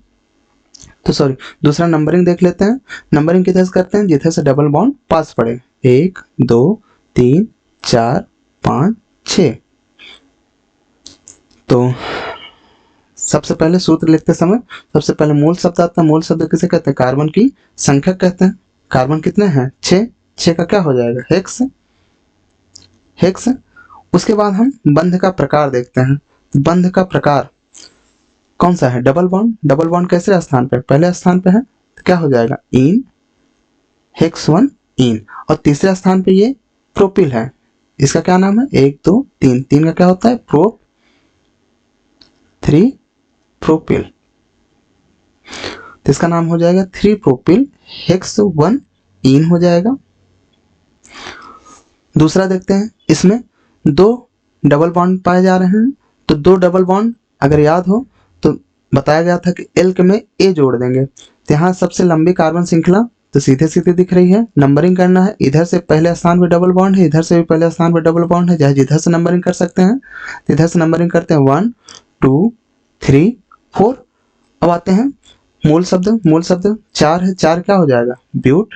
तो सॉरी दूसरा नंबरिंग देख लेते हैं। नंबरिंग किधर से करते हैं? जिधर से डबल बॉन्ड पास पड़े। 1 2 3 4 5 6। तो सबसे पहले सूत्र लिखते समय सबसे पहले मूल शब्द आता है। मूल शब्द किसे कहते हैं? कार्बन की संख्या कहते हैं। कार्बन कितने हैं? 6। 6 का क्या हो जाएगा? हेक्स। हेक्स। उसके बाद हम बंध का प्रकार देखते हैं। बंध का प्रकार कौन सा है? Double bond. डबल बॉन्ड कैसे स्थान पे? पहले स्थान पे है, तो क्या हो जाएगा? इन, हेक्स 1 इन। और तीसरे स्थान पे ये प्रोपिल है। इसका क्या नाम है? 1 2 3। 3 का क्या होता है? Prop 3 propyl. तो इसका नाम हो जाएगा 3 प्रोपिल हेक्स 1 इन हो जाएगा। दूसरा देखते हैं, इसमें 2 डबल बॉन्ड पाए जा रहे हैं। तो 2 डबल बॉन्ड अगर याद हो तो बताया गया था कि एल्क में ए जोड़ देंगे। तो यहाँ सबसे लंबी कार्बन श्रृंखला तो सीधे सीधे दिख रही है। नंबरिंग करना है, इधर से पहले स्थान पे डबल बॉन्ड है, इधर से भी पहले स्थान पे डबल बॉन्ड है। चाहे जिधर से नंबरिंग कर सकते हैं, इधर से नंबरिंग करते हैं 1 2 3 4। अब आते हैं मूल शब्द। मूल शब्द 4 है। 4 क्या हो जाएगा? ब्यूट।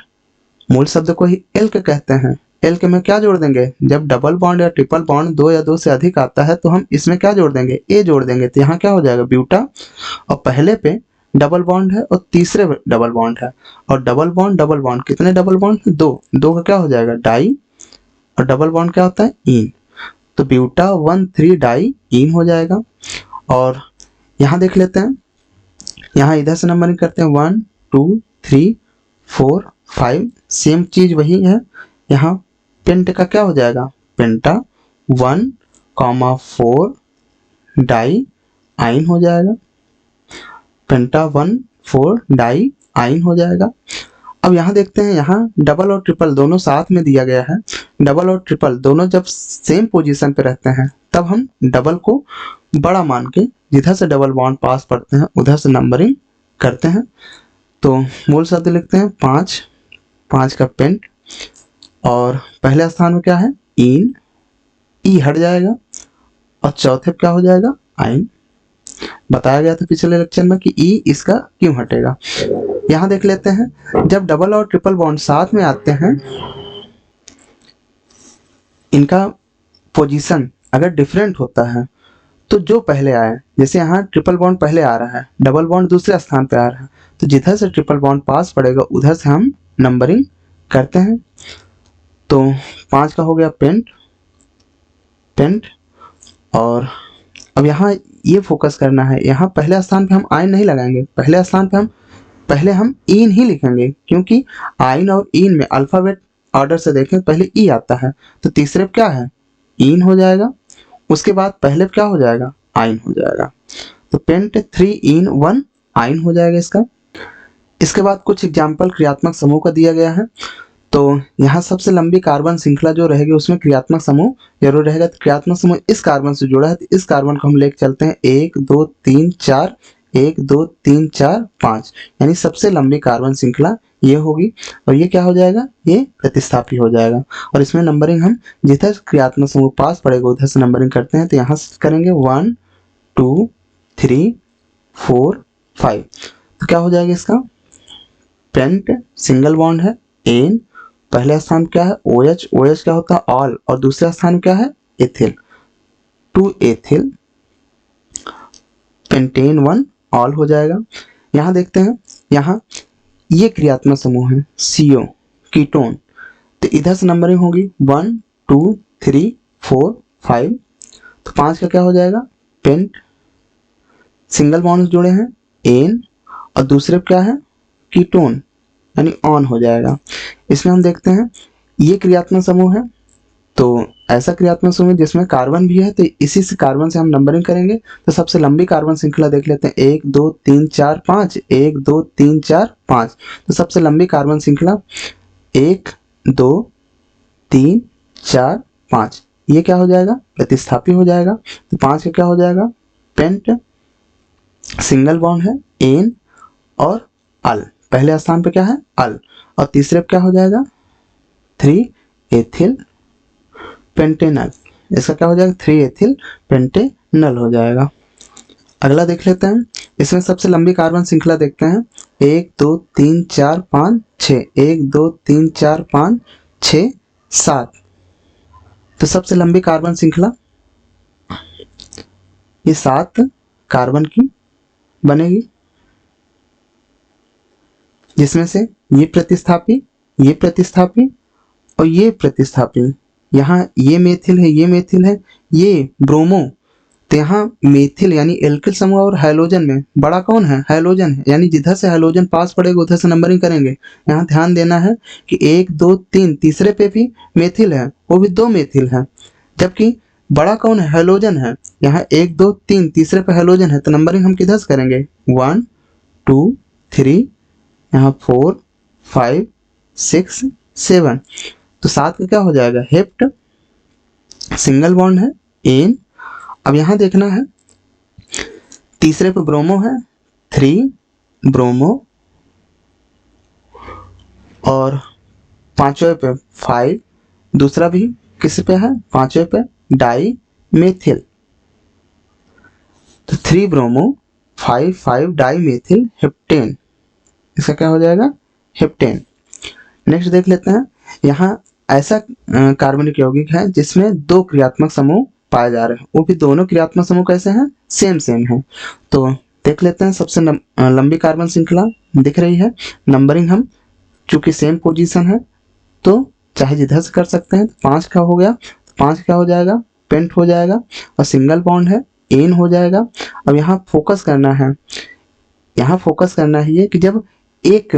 मूल शब्द को ही एल्क कहते हैं। एल्क में क्या जोड़ देंगे? जब डबल बॉन्ड या ट्रिपल बॉन्ड 2 या 2 से अधिक आता है तो हम इसमें क्या जोड़ देंगे? ए जोड़ देंगे। तो यहाँ क्या हो जाएगा? ब्यूटा। और पहले पे डबल बॉन्ड है और तीसरे डबल बॉन्ड है। और डबल बॉन्ड कितने डबल बॉन्ड है? 2। 2 का क्या हो जाएगा? डाई। और डबल बॉन्ड क्या होता है? इन। तो ब्यूटा 1 3 डाई इन हो जाएगा। और यहाँ देख लेते हैं, यहाँ इधर से नंबरिंग करते हैं 1 2 3 4 5। सेम चीज वही है। यहाँ पेंट का क्या हो जाएगा? पेंटा 1 4 डाई आइन हो जाएगा। पेंटा 1 4 डाई आइन हो जाएगा। अब यहाँ देखते हैं, यहाँ डबल और ट्रिपल दोनों साथ में दिया गया है। डबल और ट्रिपल दोनों जब सेम पोजीशन पे रहते हैं तब हम डबल को बड़ा मान के जिधर से डबल बॉन्ड पास पड़ते हैं उधर से नंबरिंग करते हैं। तो मूल शब्द लिखते हैं 5। 5 का पेंट। और पहले स्थान में क्या है? इन। ई हट जाएगा। और चौथे पे क्या हो जाएगा? आइन। बताया गया था पिछले लेक्चर में कि ई इसका क्यों हटेगा। यहाँ देख लेते हैं, जब डबल और ट्रिपल बॉन्ड साथ में आते हैं, इनका पोजीशन अगर डिफरेंट होता है तो जो पहले आए, जैसे यहाँ ट्रिपल बॉन्ड पहले आ रहा है, डबल बॉन्ड दूसरे स्थान पे आ रहा है, तो जिधर से ट्रिपल बॉन्ड पास पड़ेगा उधर से हम नंबरिंग करते हैं। तो 5 का हो गया पेंट। पेंट और अब यहाँ ये फोकस करना है, यहाँ पहले स्थान पे हम आयन नहीं लगाएंगे, पहले स्थान पे पहले हम इन ही लिखेंगे, क्योंकि आयन और इन में अल्फाबेट ऑर्डर से देखें पहले ई आता है, तो तीसरे पे क्या है, इन हो जाएगा, उसके बाद पहले पे क्या हो जाएगा, आयन हो जाएगा। तो पेंट 3 इन 1 आयन हो जाएगा इसका। इसके बाद कुछ एग्जाम्पल क्रियात्मक समूह का दिया गया है। तो यहाँ सबसे लंबी कार्बन श्रृंखला जो रहेगी उसमें क्रियात्मक समूह जरूर रहेगा। तो क्रियात्मक समूह इस कार्बन से जुड़ा है, तो इस कार्बन को हम लेके चलते हैं 1 2 3 4, 1 2 3 4 5, यानी सबसे लंबी कार्बन श्रृंखला ये होगी। और ये क्या हो जाएगा, ये प्रतिस्थापी हो जाएगा। और इसमें नंबरिंग हम जिधर क्रियात्मक समूह पास पड़ेगा उधर से नंबरिंग करते हैं। तो यहाँ से करेंगे 1 2 3 4 5। तो क्या हो जाएगा इसका, पेंट सिंगल बॉन्ड है एन, पहले स्थान क्या है OH, OH क्या होता है ऑल, और दूसरा स्थान क्या है एथिल, 2 एथिल, पेंटेन 1 ऑल हो जाएगा। यहाँ देखते हैं, यहाँ ये क्रियात्मक समूह है CO कीटोन, तो इधर से नंबरिंग होगी 1 2 3 4 5। तो 5 का क्या हो जाएगा, पेंट सिंगल बॉन्ड जुड़े हैं एन, और दूसरे पे क्या है कीटोन, यानी ऑन हो जाएगा। इसमें हम देखते हैं ये क्रियात्मक समूह है, तो ऐसा क्रियात्मक समूह जिसमें कार्बन भी है, तो इसी से कार्बन से हम नंबरिंग करेंगे। तो सबसे लंबी कार्बन श्रृंखला देख लेते हैं 1 2 3 4 5, 1 2 3 4 5। तो सबसे लंबी कार्बन श्रृंखला 1 2 3 4 5, ये क्या हो जाएगा, प्रतिस्थापी हो जाएगा। तो 5 का क्या हो जाएगा, पेंट सिंगल बॉन्ड है एन और अल, पहले स्थान पे क्या है अल, और तीसरे पे क्या हो जाएगा 3 एथिल पेंटेनल, इसका क्या हो जाएगा 3 एथिल पेंटेनल हो जाएगा। अगला देख लेते हैं, इसमें सबसे लंबी कार्बन श्रृंखला देखते हैं 1 2 3 4 5 6, 1 2 3 4 5 6 7। तो सबसे लंबी कार्बन श्रृंखला ये 7 कार्बन की बनेगी, जिसमें से ये प्रतिस्थापी, ये प्रतिस्थापी और ये प्रतिस्थापी। यहाँ ये मेथिल है, ये मेथिल है, ये ब्रोमो। तो यहाँ मेथिल यानी एल्किल समूह और हैलोजन में बड़ा कौन है, हैलोजन है, यानी जिधर से हैलोजन पास पड़ेगा उधर से नंबरिंग करेंगे। यहाँ ध्यान देना है कि 1 2 3 तीसरे पे भी मेथिल है, वो भी 2 मेथिल है, जबकि बड़ा कौन है, हैलोजन है। यहाँ 1 2 3 तीसरे पे हैलोजन है, तो नंबरिंग हम किधर से करेंगे 1 2 3, यहाँ 4 5 6 7। तो 7 का क्या हो जाएगा, हेप्ट सिंगल बॉन्ड है एन। अब यहाँ देखना है तीसरे पे ब्रोमो है 3 ब्रोमो, और पांचवें पे 5, दूसरा भी किस पे है, पांचवें पे डाई मेथिल। तो 3 ब्रोमो 5 5 डाई मेथिल हेप्टेन, इसका क्या हो जाएगा हेप्टेन। नेक्स्ट देख लेते हैं, यहाँ ऐसा कार्बनिक यौगिक है जिसमें 2 क्रियात्मक समूह पाए जा रहे हैं, वो भी दोनों क्रियात्मक समूह कैसे हैं, सेम सेम है। तो देख लेते हैं, सबसे लंबी कार्बन श्रृंखला दिख रही है, नंबरिंग हम चूंकि सेम पोजीशन है तो चाहे जिधर से कर सकते हैं। तो 5 का हो गया, तो 5 क्या हो जाएगा, पेंट हो जाएगा, और सिंगल बॉन्ड है एन हो जाएगा। अब यहाँ फोकस करना है, यहाँ फोकस करना है ये कि जब एक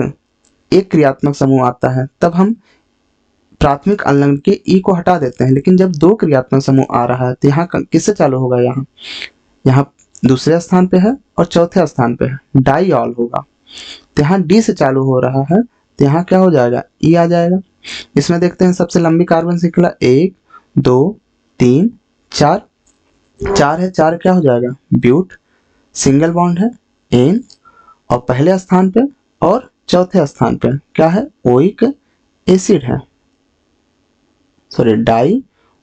क्रियात्मक समूह आता है तब हम प्राथमिक अनलग्न के ई को हटा देते हैं, लेकिन जब 2 क्रियात्मक समूह आ रहा है तो यहाँ किससे चालू होगा, यहाँ दूसरे स्थान पे है और चौथे स्थान पे है, डाईऑल होगा। तो यहाँ डी से चालू हो रहा है, तो यहाँ क्या हो जाएगा, ई आ जाएगा। इसमें देखते हैं सबसे लंबी कार्बन श्रृंखला 1 2 3 4, 4 है, 4 क्या हो जाएगा, ब्यूट सिंगल बॉन्ड है एन, और पहले स्थान पे और चौथे स्थान पे क्या है, ओइक एसिड है, sorry die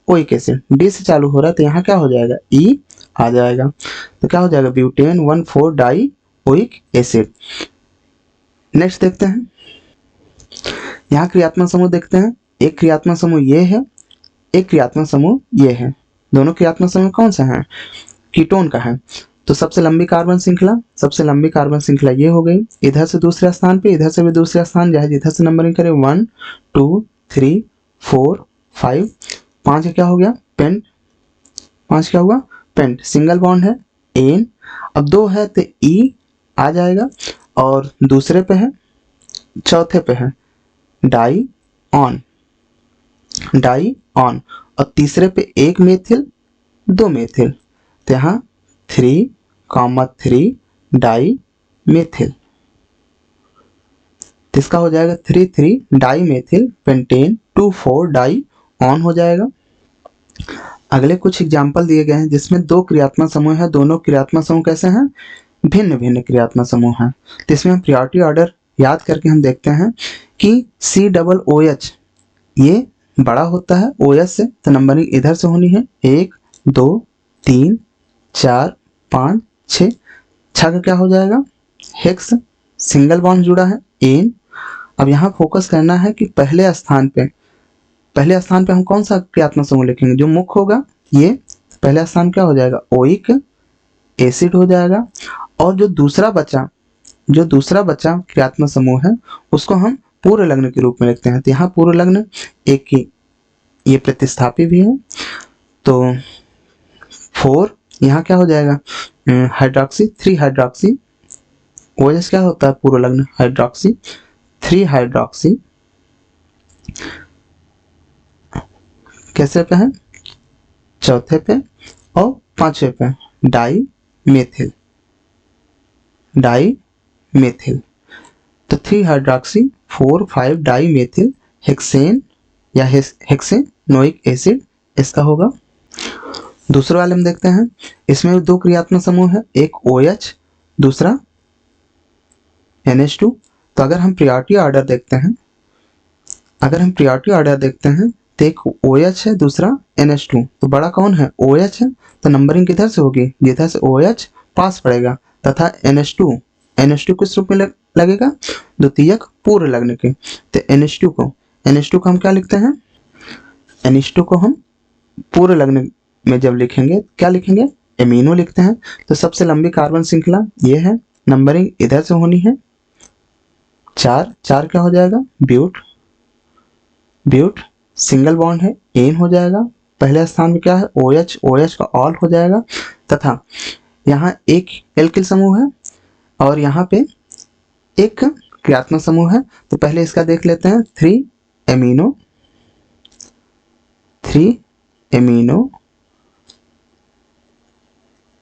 oic acid, D से चालू हो रहा है, तो यहाँ क्या हो जाएगा, ई आ जाएगा। तो क्या हो जाएगा, butane 1,4 die oic acid. Next देखते हैं, यहाँ क्रियात्मक समूह देखते हैं, एक क्रियात्मक समूह ये है, एक क्रियात्मक समूह ये है, दोनों क्रियात्मक समूह कौन सा है, कीटोन का है। तो सबसे लंबी कार्बन श्रृंखला, सबसे लंबी कार्बन श्रृंखला ये हो गई, इधर से दूसरे स्थान पे, इधर से भी दूसरे स्थान, चाहे जिधर से नंबरिंग करें 1 2 3 4 5। 5 क्या हो गया, पेंट, 5 क्या हुआ पेंट, सिंगल बॉन्ड है एन, अब 2 है तो ई आ जाएगा, और दूसरे पे है, चौथे पे है डाई ऑन, डाई ऑन, और तीसरे पे एक मेथिल 2 मेथिल, तो यहाँ 3,3 डाई मेथिल, तो इसका हो जाएगा 3,3 di methyl pentane 2,4 dione हो जाएगा। अगले कुछ एग्जाम्पल दिए गए हैं जिसमें 2 क्रियात्मक समूह है, दोनों क्रियात्मक समूह कैसे हैं, भिन्न भिन्न क्रियात्मक समूह हैं। तो इसमें हम प्रियोरिटी ऑर्डर याद करके हम देखते हैं कि COOH ये बड़ा होता है OH से, तो नंबरिंग इधर से होनी है 1 2 3 4 5 6, छह का क्या हो जाएगा हेक्स, सिंगल बॉन्ड जुड़ा है एन। अब यहाँ फोकस करना है कि पहले स्थान पे हम कौन सा क्रियात्मक समूह लिखेंगे, जो मुख्य होगा ये पहला स्थान क्या हो जाएगा ओइक एसिड हो जाएगा, और जो दूसरा बचा क्रियात्मक समूह है उसको हम पूर्ण लग्न के रूप में लिखते हैं। तो यहाँ पूर्ण लग्न एक ही, ये प्रतिस्थापी भी है, तो 4 यहाँ क्या हो जाएगा हाइड्रोक्सी 3 हाइड्रोक्सी, OH क्या होता है पूर्ण लग्न हाइड्रोक्सी, 3 हाइड्रोक्सी, कैसे पे है चौथे पे, और पांचवे पे डाई मेथिल, तो 3 हाइड्रोक्सी 4 5 डाई मेथिल हेक्सेन या हेक्सेनोइक एसिड इसका होगा। दूसरे वाले में देखते हैं, इसमें भी 2 क्रियात्मक समूह है, एक OH दूसरा NH2। तो अगर हम प्रियोरिटी ऑर्डर देखते हैं तो एक OH है दूसरा NH2, तो बड़ा कौन है OH है, तो नंबरिंग किधर से होगी, जिधर से OH पास पड़ेगा, तथा NH2 किस रूप में लगेगा द्वितीयक पूर्ण लग्न के। तो NH2 को हम क्या लिखते हैं, NH2 को हम पूर्ण लग्न में जब लिखेंगे क्या लिखेंगे एमिनो लिखते हैं। तो सबसे लंबी कार्बन श्रृंखला ये है, नंबरिंग इधर से होनी है 4 क्या हो जाएगा ब्यूट, सिंगल बॉन्ड है एन हो जाएगा, पहले स्थान में क्या है OH का ऑल हो जाएगा, तथा यहाँ एक एल्किल समूह है और यहाँ पे एक क्रियात्मक समूह है। तो पहले इसका देख लेते हैं 3 amino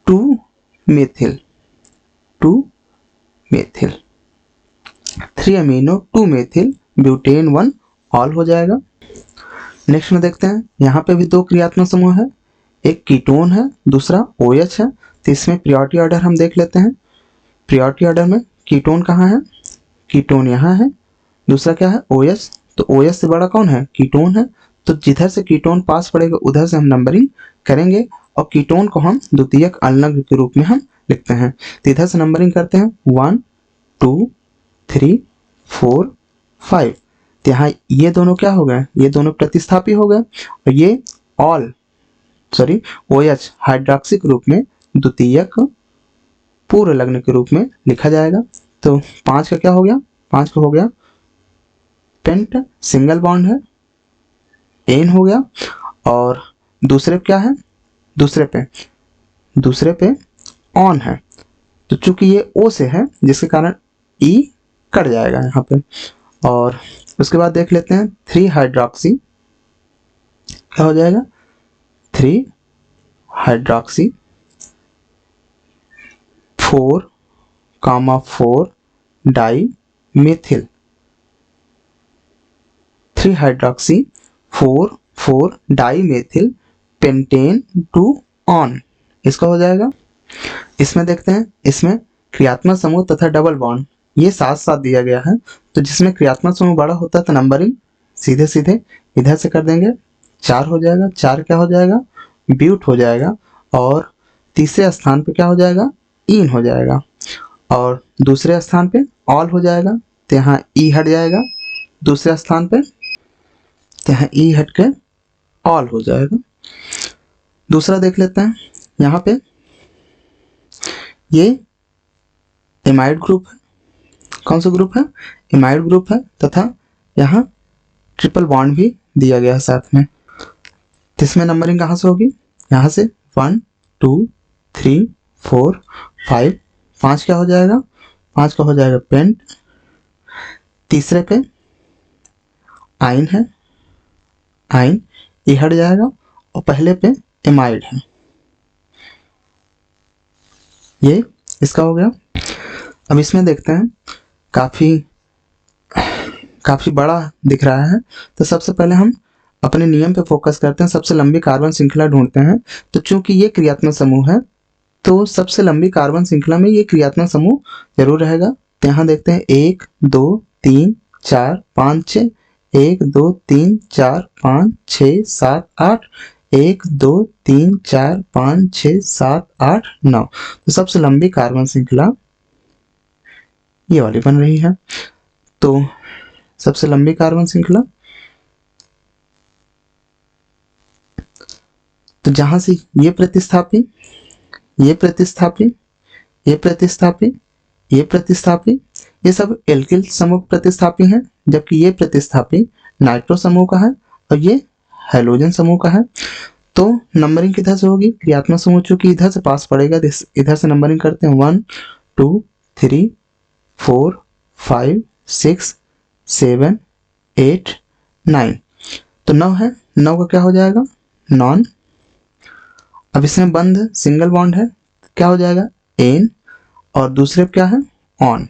2 methyl 3 amino 2 methyl butane 1 all हो जाएगा। नेक्स्ट में देखते हैं, यहाँ पे भी 2 क्रियात्मक समूह है, एक कीटोन है दूसरा OH है। तो इसमें प्रियोरिटी ऑर्डर हम देख लेते हैं। प्रियोरिटी ऑर्डर में कीटोन कहाँ है, कीटोन यहाँ है, दूसरा क्या है OH, तो OH से बड़ा कौन है कीटोन है, तो जिधर से कीटोन पास पड़ेगा उधर से हम नंबरिंग करेंगे, और कीटोन को हम द्वितीयक अलग के रूप में हम लिखते हैं। तो इधर से नंबरिंग करते हैं 1 2 3 4 5। तो यहाँ ये दोनों क्या हो गए, ये दोनों प्रतिस्थापी हो गए, और ये OH हाइड्रोक्सी के रूप में द्वितीयक पूर्ण लग्न के रूप में लिखा जाएगा। तो 5 का क्या हो गया, 5 का हो गया पेंट, सिंगल बॉन्ड है एन हो गया, और दूसरे पे क्या है, दूसरे पे ऑन है, तो चूंकि ये O से है जिसके कारण E कट जाएगा यहाँ पे। और उसके बाद देख लेते हैं 3 हाइड्रोक्सी क्या हो जाएगा 3 hydroxy 4 di methyl, 3 hydroxy 4 di methyl pentane 2 one, इसका हो जाएगा। इसमें देखते हैं, इसमें क्रियात्मक समूह तथा डबल बॉन्ड ये साथ साथ दिया गया है। तो जिसमें क्रियात्मक समूह बड़ा होता है तो नंबरिंग सीधे इधर से कर देंगे, 4 हो जाएगा, 4 क्या हो जाएगा ब्यूट हो जाएगा, और तीसरे स्थान पे क्या हो जाएगा इन हो जाएगा, और दूसरे स्थान पे ऑल हो जाएगा, तो यहाँ ई हट जाएगा दूसरे स्थान पे, तो यहाँ ई हट के ऑल हो जाएगा। दूसरा देख लेते हैं, यहाँ पे ये एमाइड ग्रुप है, कौन सा ग्रुप है एमाइड ग्रुप है, तथा यहाँ ट्रिपल बॉन्ड भी दिया गया है साथ में। तो इसमें नंबरिंग कहाँ से होगी, यहाँ से 1 2 3 4 5, 5 क्या हो जाएगा, 5 का हो जाएगा पेंट, तीसरे पे आइन है, आइन ये हट जाएगा और पहले पे एमाइड है, ये इसका हो गया। अब इसमें देखते हैं काफ़ी बड़ा दिख रहा है, तो सबसे पहले हम अपने नियम पे फोकस करते हैं, सबसे लंबी कार्बन श्रृंखला ढूंढते हैं। तो चूंकि ये क्रियात्मक समूह है तो सबसे लंबी कार्बन श्रृंखला में ये क्रियात्मक समूह जरूर रहेगा। तो यहाँ देखते हैं 1 2 3 4 5 6, 1 2 3 4 5 6 7 8, 1 2 3 4 5 6 7 8 9। तो सबसे लंबी कार्बन श्रृंखला ये वाली बन रही है। तो सबसे लंबी कार्बन श्रृंखला, तो जहां से ये प्रतिस्थापी, ये प्रतिस्थापी, ये प्रतिस्थापी, ये प्रतिस्थापी, ये सब एल्किल समूह प्रतिस्थापी हैं, जबकि ये प्रतिस्थापी नाइट्रो समूह का है और ये हैलोजन समूह का है। तो नंबरिंग किधर से होगी, क्रियात्मक समूह चूंकि इधर से पास पड़ेगा, इधर से नंबरिंग करते हैं 1 2 3 4 5 6 7 8 9। तो 9 है, 9 का क्या हो जाएगा, नॉन। अब इसमें बंध सिंगल बॉन्ड है, क्या हो जाएगा एन, और दूसरे क्या है ऑन।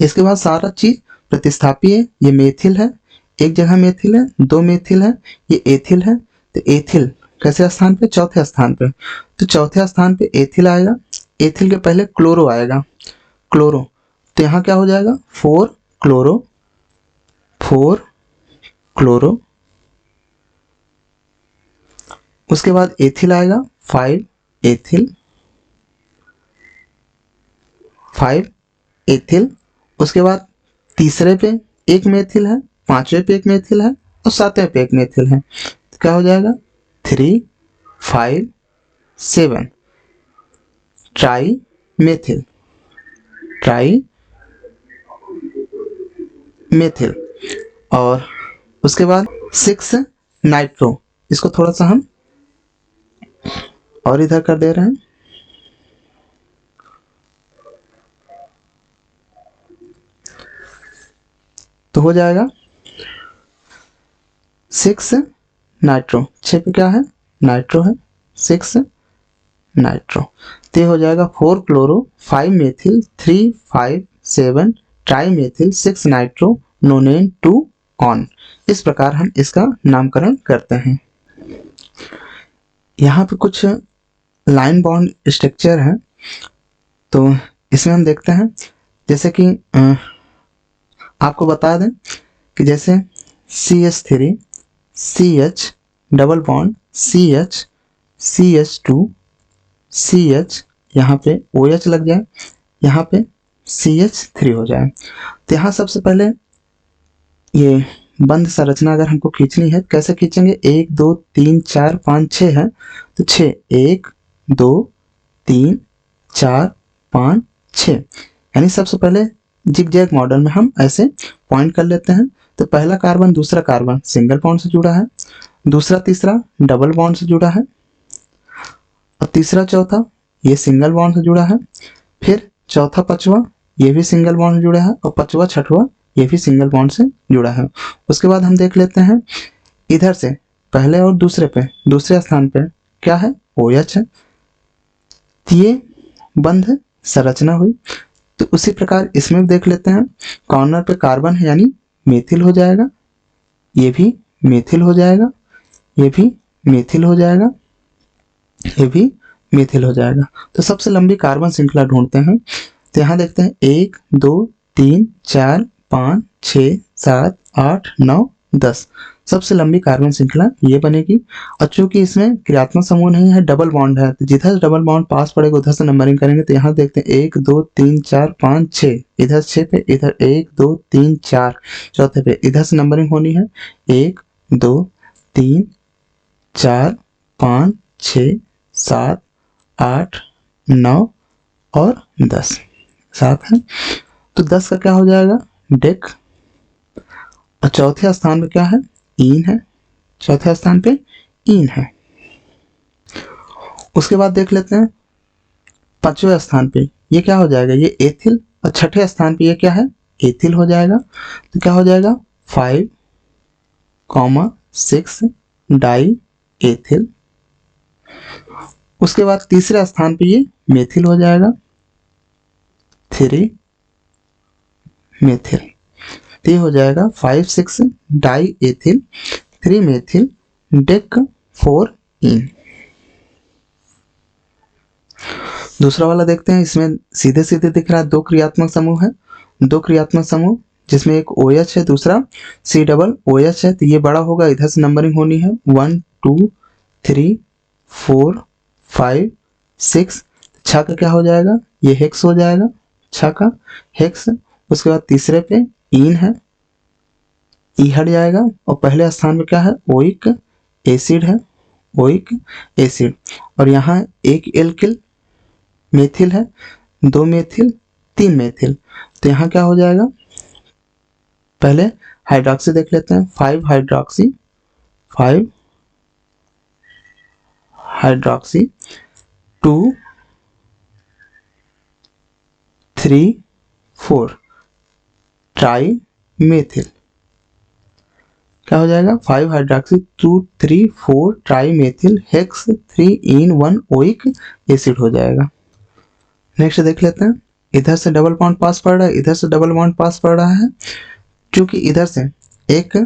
इसके बाद सारा चीज प्रतिस्थापी है, ये मेथिल है, एक जगह मेथिल है, 2 मेथिल है, ये एथिल है। तो एथिल कैसे स्थान पे, चौथे स्थान पे, तो चौथे स्थान पे एथिल आएगा, एथिल के पहले क्लोरो आएगा, क्लोरो, तो यहाँ क्या हो जाएगा 4 क्लोरो, 4 क्लोरो। उसके बाद एथिल आएगा 5 एथिल, 5 एथिल। उसके बाद तीसरे पे एक मेथिल है, पांचवें पे एक मेथिल है और सातवें पे एक मेथिल है, तो क्या हो जाएगा 3 5 7 ट्राई मेथिल, ट्राई मेथिल। और उसके बाद 6 नाइट्रो, इसको थोड़ा सा हम और इधर कर दे रहे हैं, तो हो जाएगा 6 नाइट्रो, 6 पे क्या है नाइट्रो है, 6 नाइट्रो। तो ये हो जाएगा 4 chloro 5 methyl 3 5 7 try methyl 6 nitro नोनेन 2 on. इस प्रकार हम इसका नामकरण करते हैं। यहाँ पे कुछ लाइन बॉन्ड स्ट्रक्चर है, तो इसमें हम देखते हैं, जैसे कि आपको बता दें कि जैसे CH3 CH double bond CH CH2 CH, यहाँ पे OH लग जाए, यहाँ पे CH3 हो जाए। तो यहाँ सबसे पहले ये बंध संरचना अगर हमको खींचनी है, कैसे खींचेंगे, 1 2 3 4 5 6 है, तो 6 1 2 3 4 5 6, यानी सबसे पहले जिग-जैग मॉडल में हम ऐसे पॉइंट कर लेते हैं। तो पहला कार्बन दूसरा कार्बन सिंगल बॉन्ड से जुड़ा है, दूसरा तीसरा डबल बॉन्ड से जुड़ा है, और तीसरा चौथा ये सिंगल बॉन्ड से जुड़ा है, फिर चौथा पांचवा ये भी सिंगल बॉन्ड से जुड़ा है, और पांचवा छठवा ये भी सिंगल बॉन्ड से जुड़ा है। उसके बाद हम देख लेते हैं इधर से पहले और दूसरे पे, दूसरे स्थान पे क्या है OH है, तो ये बंध संरचना हुई। तो उसी प्रकार इसमें देख लेते हैं, कॉर्नर पे कार्बन है यानी मेथिल हो जाएगा, ये भी मेथिल हो जाएगा, ये भी मेथिल हो जाएगा, ये भी मेथिल हो जाएगा। तो सबसे लंबी कार्बन श्रृंखला ढूंढते हैं। तो यहाँ देखते हैं 1 2 3 4 5 6 7 8 9 10, सबसे लंबी कार्बन श्रृंखला ये बनेगी। और चूंकि इसमें क्रियात्मक समूह नहीं है, डबल बॉन्ड है, तो जिधर डबल बॉन्ड पास पड़ेगा उधर से नंबरिंग करेंगे। तो यहाँ देखते हैं 1 2 3 4 5 6, इधर 6 पे, इधर 1 2 3 4, चौथे पे इधर से नंबरिंग होनी है 1 2 3 4 5 6 7 8 9 और 10, 7 है। तो 10 का क्या हो जाएगा डेक, और चौथे स्थान पे क्या है ईन है, चौथे स्थान पे ईन है। उसके बाद देख लेते हैं 5वें स्थान पे ये क्या हो जाएगा, ये एथिल, और 6ठे स्थान पे ये क्या है, एथिल हो जाएगा। तो क्या हो जाएगा 5,6 डाई एथिल। उसके बाद तीसरे स्थान पे ये मेथिल हो जाएगा, 3 मेथिल। तो ये हो जाएगा 5,6 डाई एथिल 3 मेथिल डेक 4 इन। दूसरा वाला देखते हैं, इसमें सीधे सीधे दिख रहा है 2 क्रियात्मक समूह है, 2 क्रियात्मक समूह जिसमें एक OH है, दूसरा C डबल OH है। तो ये बड़ा होगा, इधर से नंबरिंग होनी है 1 2 3 4 5 6। 6 का क्या हो जाएगा, ये हेक्स हो जाएगा, 6 का हेक्स। उसके बाद तीसरे पे इन है, ई हट जाएगा, और पहले स्थान पे क्या है, ओइक एसिड है, ओइक एसिड। और यहाँ एक एल्किल मेथिल है, 2 मेथिल 3 मेथिल। तो यहाँ क्या हो जाएगा, पहले हाइड्रोक्सी देख लेते हैं, 5 हाइड्रोक्सी 5 हाइड्रोक्सी 2 3 4 ट्राई मेथिल। क्या हो जाएगा 5 हाइड्रोक्सी 2 3 4 ट्राई मेथिल हेक्स 3 इन 1 ओइक एसिड हो जाएगा। नेक्स्ट देख लेते हैं, इधर से डबल बॉन्ड पास पड़ रहा है, इधर से डबल बॉन्ड पास पड़ रहा है। क्योंकि इधर से एक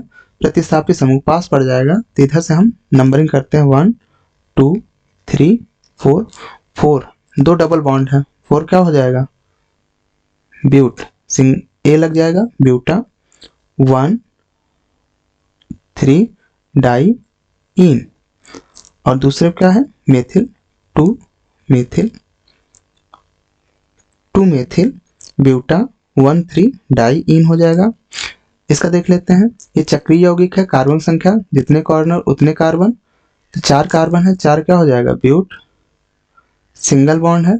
प्रतिस्थापी समूह पास पड़ जाएगा, तो इधर से हम नंबरिंग करते हैं 1 2 3 4 4 2 डबल बॉन्ड है, 4 क्या हो जाएगा, ब्यूट सिंग ए लग जाएगा, ब्यूटा 1 3 डाई इन। और दूसरे क्या है methyl 2 methyl 2 methyl buta 1 3 diene हो जाएगा। इसका देख लेते हैं, ये चक्रीय यौगिक है, कार्बन संख्या जितने कॉर्नर उतने कार्बन। तो 4 कार्बन है, 4 क्या हो जाएगा ब्यूट, सिंगल बॉन्ड है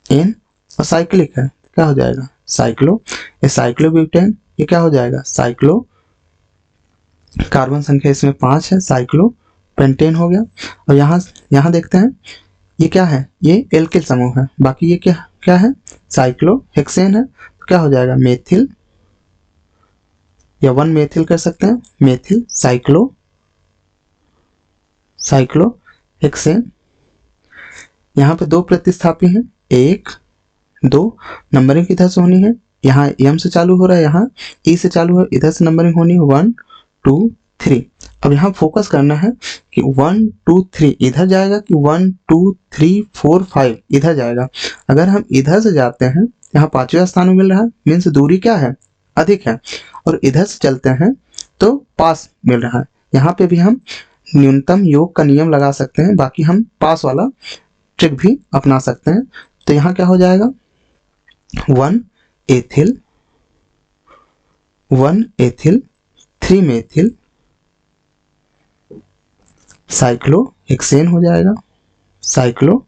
एन, और साइक्लिक है, क्या हो जाएगा साइक्लो। ये साइक्लोब्यूटेन, ये क्या हो जाएगा साइक्लो, कार्बन संख्या इसमें 5 है, साइक्लो पेंटेन हो गया। और यहाँ देखते हैं ये क्या है, ये एल्किल समूह है, बाकी ये क्या क्या है साइक्लो हेक्सेन है। तो क्या हो जाएगा मेथिल, या 1 मेथिल कर सकते हैं, मेथिल साइक्लो साइक्लो हेक्सेन। यहाँ पे 2 प्रतिस्थापी हैं, 1 2 नंबरिंग किधर से होनी है, यहाँ एम से चालू हो रहा है, यहाँ ई से चालू है, इधर से नंबरिंग होनी है 1 2 3। अब यहाँ फोकस करना है कि 1 2 3 इधर जाएगा कि 1 2 3 4 5 इधर जाएगा। अगर हम इधर से जाते हैं, यहाँ 5वें स्थान में मिल रहा है, मीन्स दूरी क्या है अधिक है, और इधर से चलते हैं तो पास मिल रहा है। यहाँ पे भी हम न्यूनतम योग का नियम लगा सकते हैं, बाकी हम पास वाला ट्रिक भी अपना सकते हैं। तो यहाँ क्या हो जाएगा 1 एथिल 3 मेथिल साइक्लो हेक्सेन हो जाएगा, साइक्लो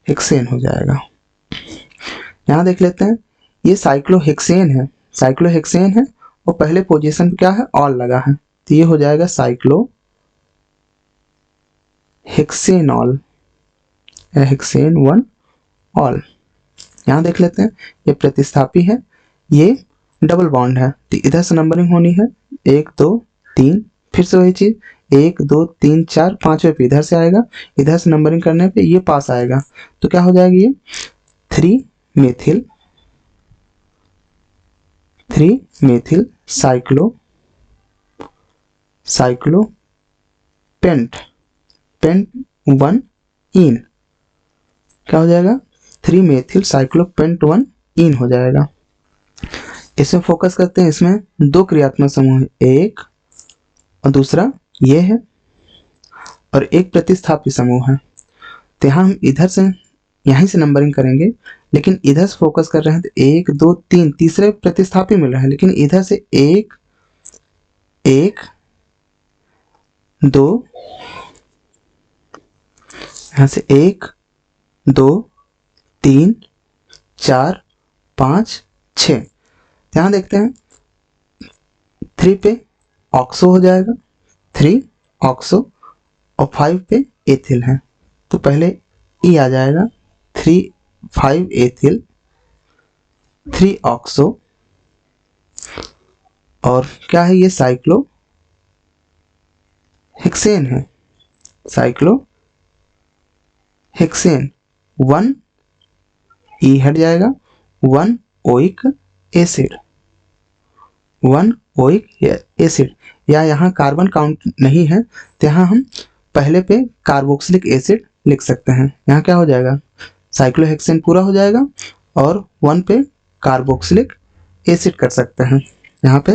हेक्सेन हो जाएगा। यहाँ देख लेते हैं, ये साइक्लो हेक्सेन है, साइक्लो हेक्सेन है, और पहले पोजीशन क्या है ऑल लगा है, तो ये हो जाएगा साइक्लो हेक्सेनॉल, हेक्सेन 1 ऑल। यहाँ देख लेते हैं, ये प्रतिस्थापी है, ये डबल बॉन्ड है, तो इधर से नंबरिंग होनी है 1 2 3, फिर से वही चीज 1 2 3 4 5वें पे इधर से आएगा, इधर से नंबरिंग करने पे ये पास आएगा। तो क्या हो जाएगी ये 3 मेथिल साइक्लो पेंट 1 इन, क्या हो जाएगा 3 मेथिल साइक्लोपेंट 1 इन हो जाएगा। इसमें फोकस करते हैं, इसमें 2 क्रियात्मक समूह है, एक और दूसरा ये है, और एक प्रतिस्थापी समूह है। तो यहाँ हम इधर से यहीं से नंबरिंग करेंगे, लेकिन इधर से फोकस कर रहे हैं तो 1 2 3 तीसरे प्रतिस्थापी मिल रहा है, लेकिन इधर से 1 2 यहाँ से 1 2 3 4 5 6। यहाँ देखते हैं 3 पे ऑक्सो हो जाएगा, 3 ऑक्सो, और 5 पे एथिल है, तो पहले ई आ जाएगा 3,5 एथिल 3 ऑक्सो, और क्या है ये साइक्लो हेक्सेन है, साइक्लो हेक्सेन 1 ई हट जाएगा 1 ओइक एसिड 1 ओइक एसिड, या यहाँ कार्बन काउंट नहीं है तो यहाँ हम पहले पे कार्बोक्सिलिक एसिड लिख सकते हैं। यहाँ क्या हो जाएगा साइक्लोहेक्सेन पूरा हो जाएगा और 1 पे कार्बोक्सिलिक एसिड कर सकते हैं। यहाँ पे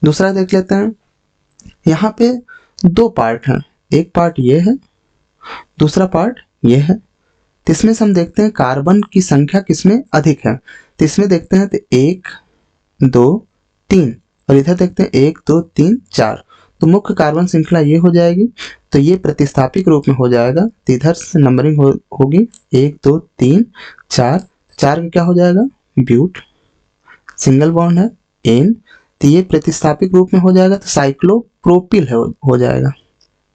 दूसरा देख लेते हैं। यहाँ पे 2 पार्ट हैं, एक पार्ट ये है, दूसरा पार्ट ये है। तो इसमें से हम देखते हैं कार्बन की संख्या किसमें अधिक है। तो इसमें देखते हैं तो 1 2 3, और इधर देखते हैं 1 2 3 4। तो मुख्य कार्बन श्रृंखला ये हो जाएगी, तो ये प्रतिस्थापिक रूप में हो जाएगा। तो इधर से नंबरिंग होगी 1 2 3 4, 4 क्या हो जाएगा ब्यूट, सिंगल बॉन्ड है एन, तो ये प्रतिस्थापिक रूप में हो जाएगा, तो साइक्लोप्रोपिल हो जाएगा।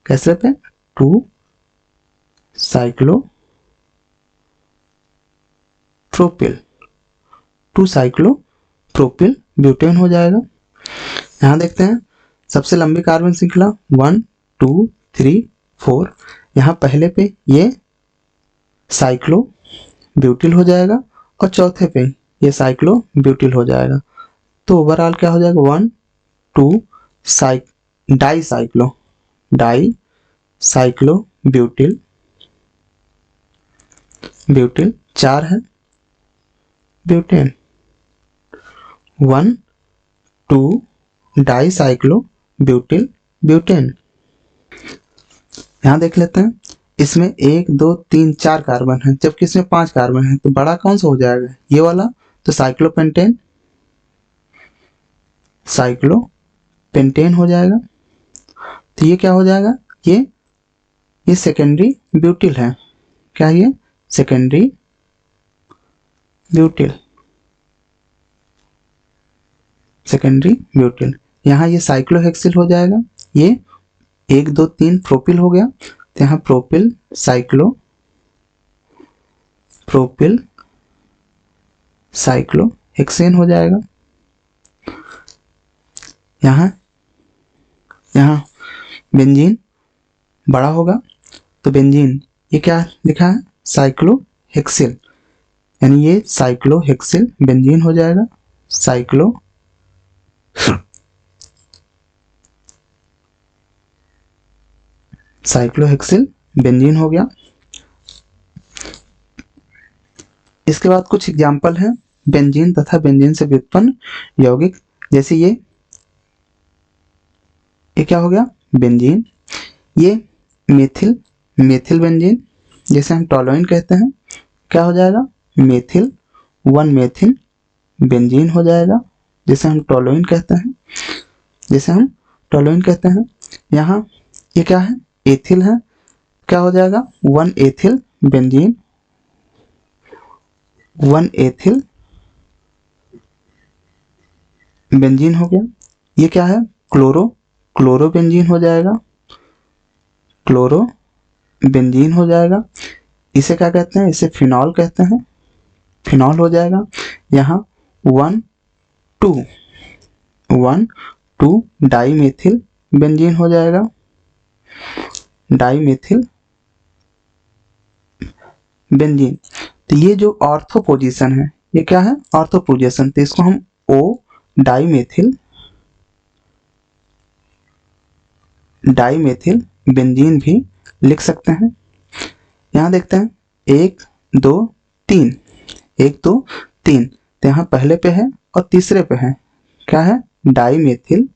कैसे पे 2 साइक्लोप्रोपिल 2 साइक्लोप्रोपिल ब्यूटेन हो जाएगा। यहाँ देखते हैं सबसे लंबी कार्बन श्रृंखला 1 2 3 4, यहाँ पहले पे ये साइक्लो ब्यूटिल हो जाएगा और चौथे पे ये साइक्लो ब्यूटिल हो जाएगा। तो ओवरऑल क्या हो जाएगा 1 2 डाई साइक्लो ब्यूटिल 4 है ब्यूटेन 1 2 डाई साइक्लो ब्यूटेन। यहाँ देख लेते हैं इसमें 1 2 3 4 कार्बन है, जबकि इसमें 5 कार्बन है, तो बड़ा कौन सा हो जाएगा ये वाला, तो साइक्लोपेंटेन हो जाएगा। तो ये क्या हो जाएगा, ये सेकेंडरी ब्यूटिल है। क्या ये सेकेंडरी ब्यूटिल, यहाँ ये साइक्लोहेक्सिल हो जाएगा। ये 1 2 3 प्रोपिल हो गया, तो यहाँ प्रोपिल साइक्लोहेक्सेन हो जाएगा। यहाँ बेंजीन बड़ा होगा, तो बेंजीन ये क्या लिखा है साइक्लोहेक्सिल, यानी ये साइक्लोहेक्सिल बेंजीन हो जाएगा। साइक्लोहेक्सिल बेंजीन हो गया। इसके बाद कुछ एग्जाम्पल हैं बेंजीन तथा बेंजीन से व्युत्पन्न यौगिक, जैसे ये क्या हो गया बेंजीन, ये मेथिल बेंजीन, जैसे हम टोलुइन कहते हैं, क्या हो जाएगा मेथिल 1 मेथिल बेंजीन हो जाएगा, जैसे हम टोलुइन कहते हैं। यहाँ ये क्या है एथिल है, क्या हो जाएगा 1 एथिल बेंजीन 1 एथिल बेंजीन हो गया। ये क्या है क्लोरो बेंजीन हो जाएगा, बेंजीन हो जाएगा। इसे क्या कहते हैं, इसे फिनॉल कहते हैं, फिनॉल हो जाएगा। यहाँ 1 2 डाईमेथिल बेंजीन हो जाएगा, डाईमेथिल बेंजीन। तो ये जो ऑर्थो पोजीशन है, ये क्या है ऑर्थो पोजीशन, तो इसको हम ओ डाईमेथिल बेंजीन भी लिख सकते हैं। यहाँ देखते हैं 1 2 3 1 2 3, तो यहाँ पहले पे है और तीसरे पे है, क्या है डाईमेथिल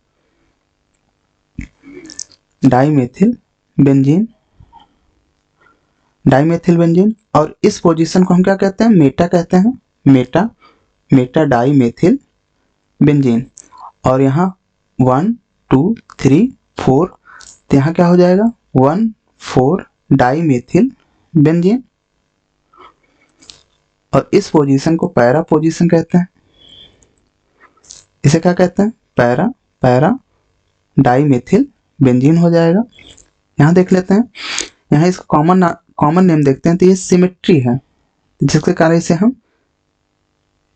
बेंजीन और इस पोजीशन को हम क्या कहते हैं मेटा कहते हैं, मेटा डाईमेथिल बेंजीन। और यहाँ 1 2 3 4, तो यहाँ क्या हो जाएगा 1 4 डाईमेथिल बेंजीन। और इस पोजीशन को पैरा पोजीशन कहते हैं, इसे क्या कहते हैं पैरा डाईमेथिल बेंजीन हो जाएगा। यहाँ देख लेते हैं यहाँ इसका कॉमन नेम देखते हैं तो ये सिमेट्री है, जिसके कारण इसे हम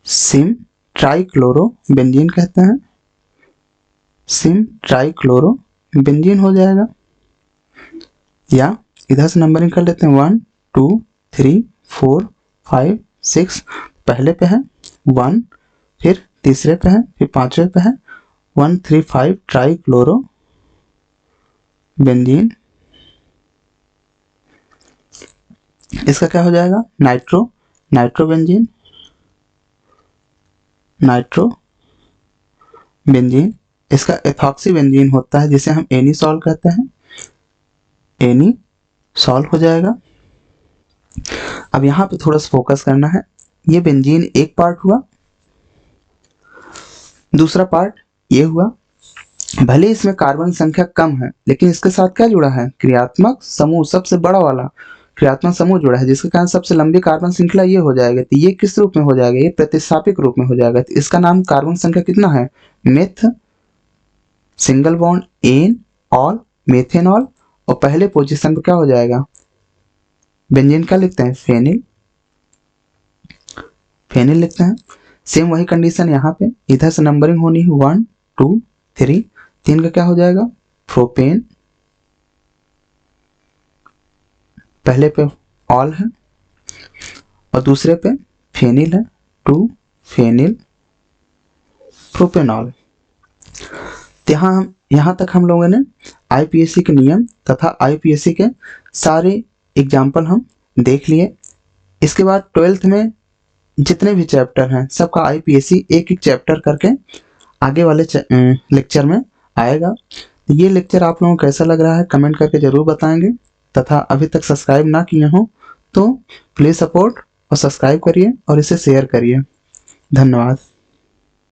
सिम ट्राइक्लोरो बेंजीन कहते हैं। सिम ट्राइक्लोरो बेंजीन हो जाएगा। या इधर से नंबरिंग कर लेते हैं 1 2 3 4 5 6। पहले पे है 1, फिर तीसरे पे है, फिर पांचवे पे है 1 3 5 ट्राइक्लोरो बेंजीन। इसका क्या हो जाएगा? Nitro benzene. इसका एथॉक्सी बेंजीन होता है, जिसे हम एनीसॉल कहते हैं। एनीसॉल हो जाएगा। अब यहाँ पे थोड़ा सा फोकस करना है। ये बेंजीन एक पार्ट हुआ, दूसरा पार्ट ये हुआ। भले इसमें कार्बन संख्या कम है, लेकिन इसके साथ क्या जुड़ा है? क्रियात्मक समूह, सबसे बड़ा वाला क्रियात्मक समूह जुड़ा है, जिसके कारण सबसे लंबी कार्बन श्रृंखला ये हो जाएगा। तो ये किस रूप में हो जाएगा? ये प्रतिस्थापिक रूप में हो जाएगा। तो इसका नाम कार्बन संख्या कितना है? Meth, single bond an ol, methanol. और पहले पोजीशन पे क्या हो जाएगा? बेंजीन का लिखते हैं फेनिल लिखते हैं। सेम वही कंडीशन यहाँ पे, इधर से नंबरिंग होनी है 1 2 3। 3 का क्या हो जाएगा? प्रोपेन। पहले पे ऑल है और दूसरे पे फेनिल है, 2 फेनिल प्रोपेनॉल। यहाँ तक हम लोगों ने आईपीएसी के नियम तथा आईपीएसी के सारे एग्जाम्पल हम देख लिए। इसके बाद 12th में जितने भी चैप्टर हैं सबका आईपीएसी एक एक चैप्टर करके आगे वाले लेक्चर में आएगा। तो ये लेक्चर आप लोगों को कैसा लग रहा है कमेंट करके ज़रूर बताएंगे। तथा अभी तक सब्सक्राइब ना किए हो तो प्लीज़ सपोर्ट और सब्सक्राइब करिए और इसे शेयर करिए। धन्यवाद।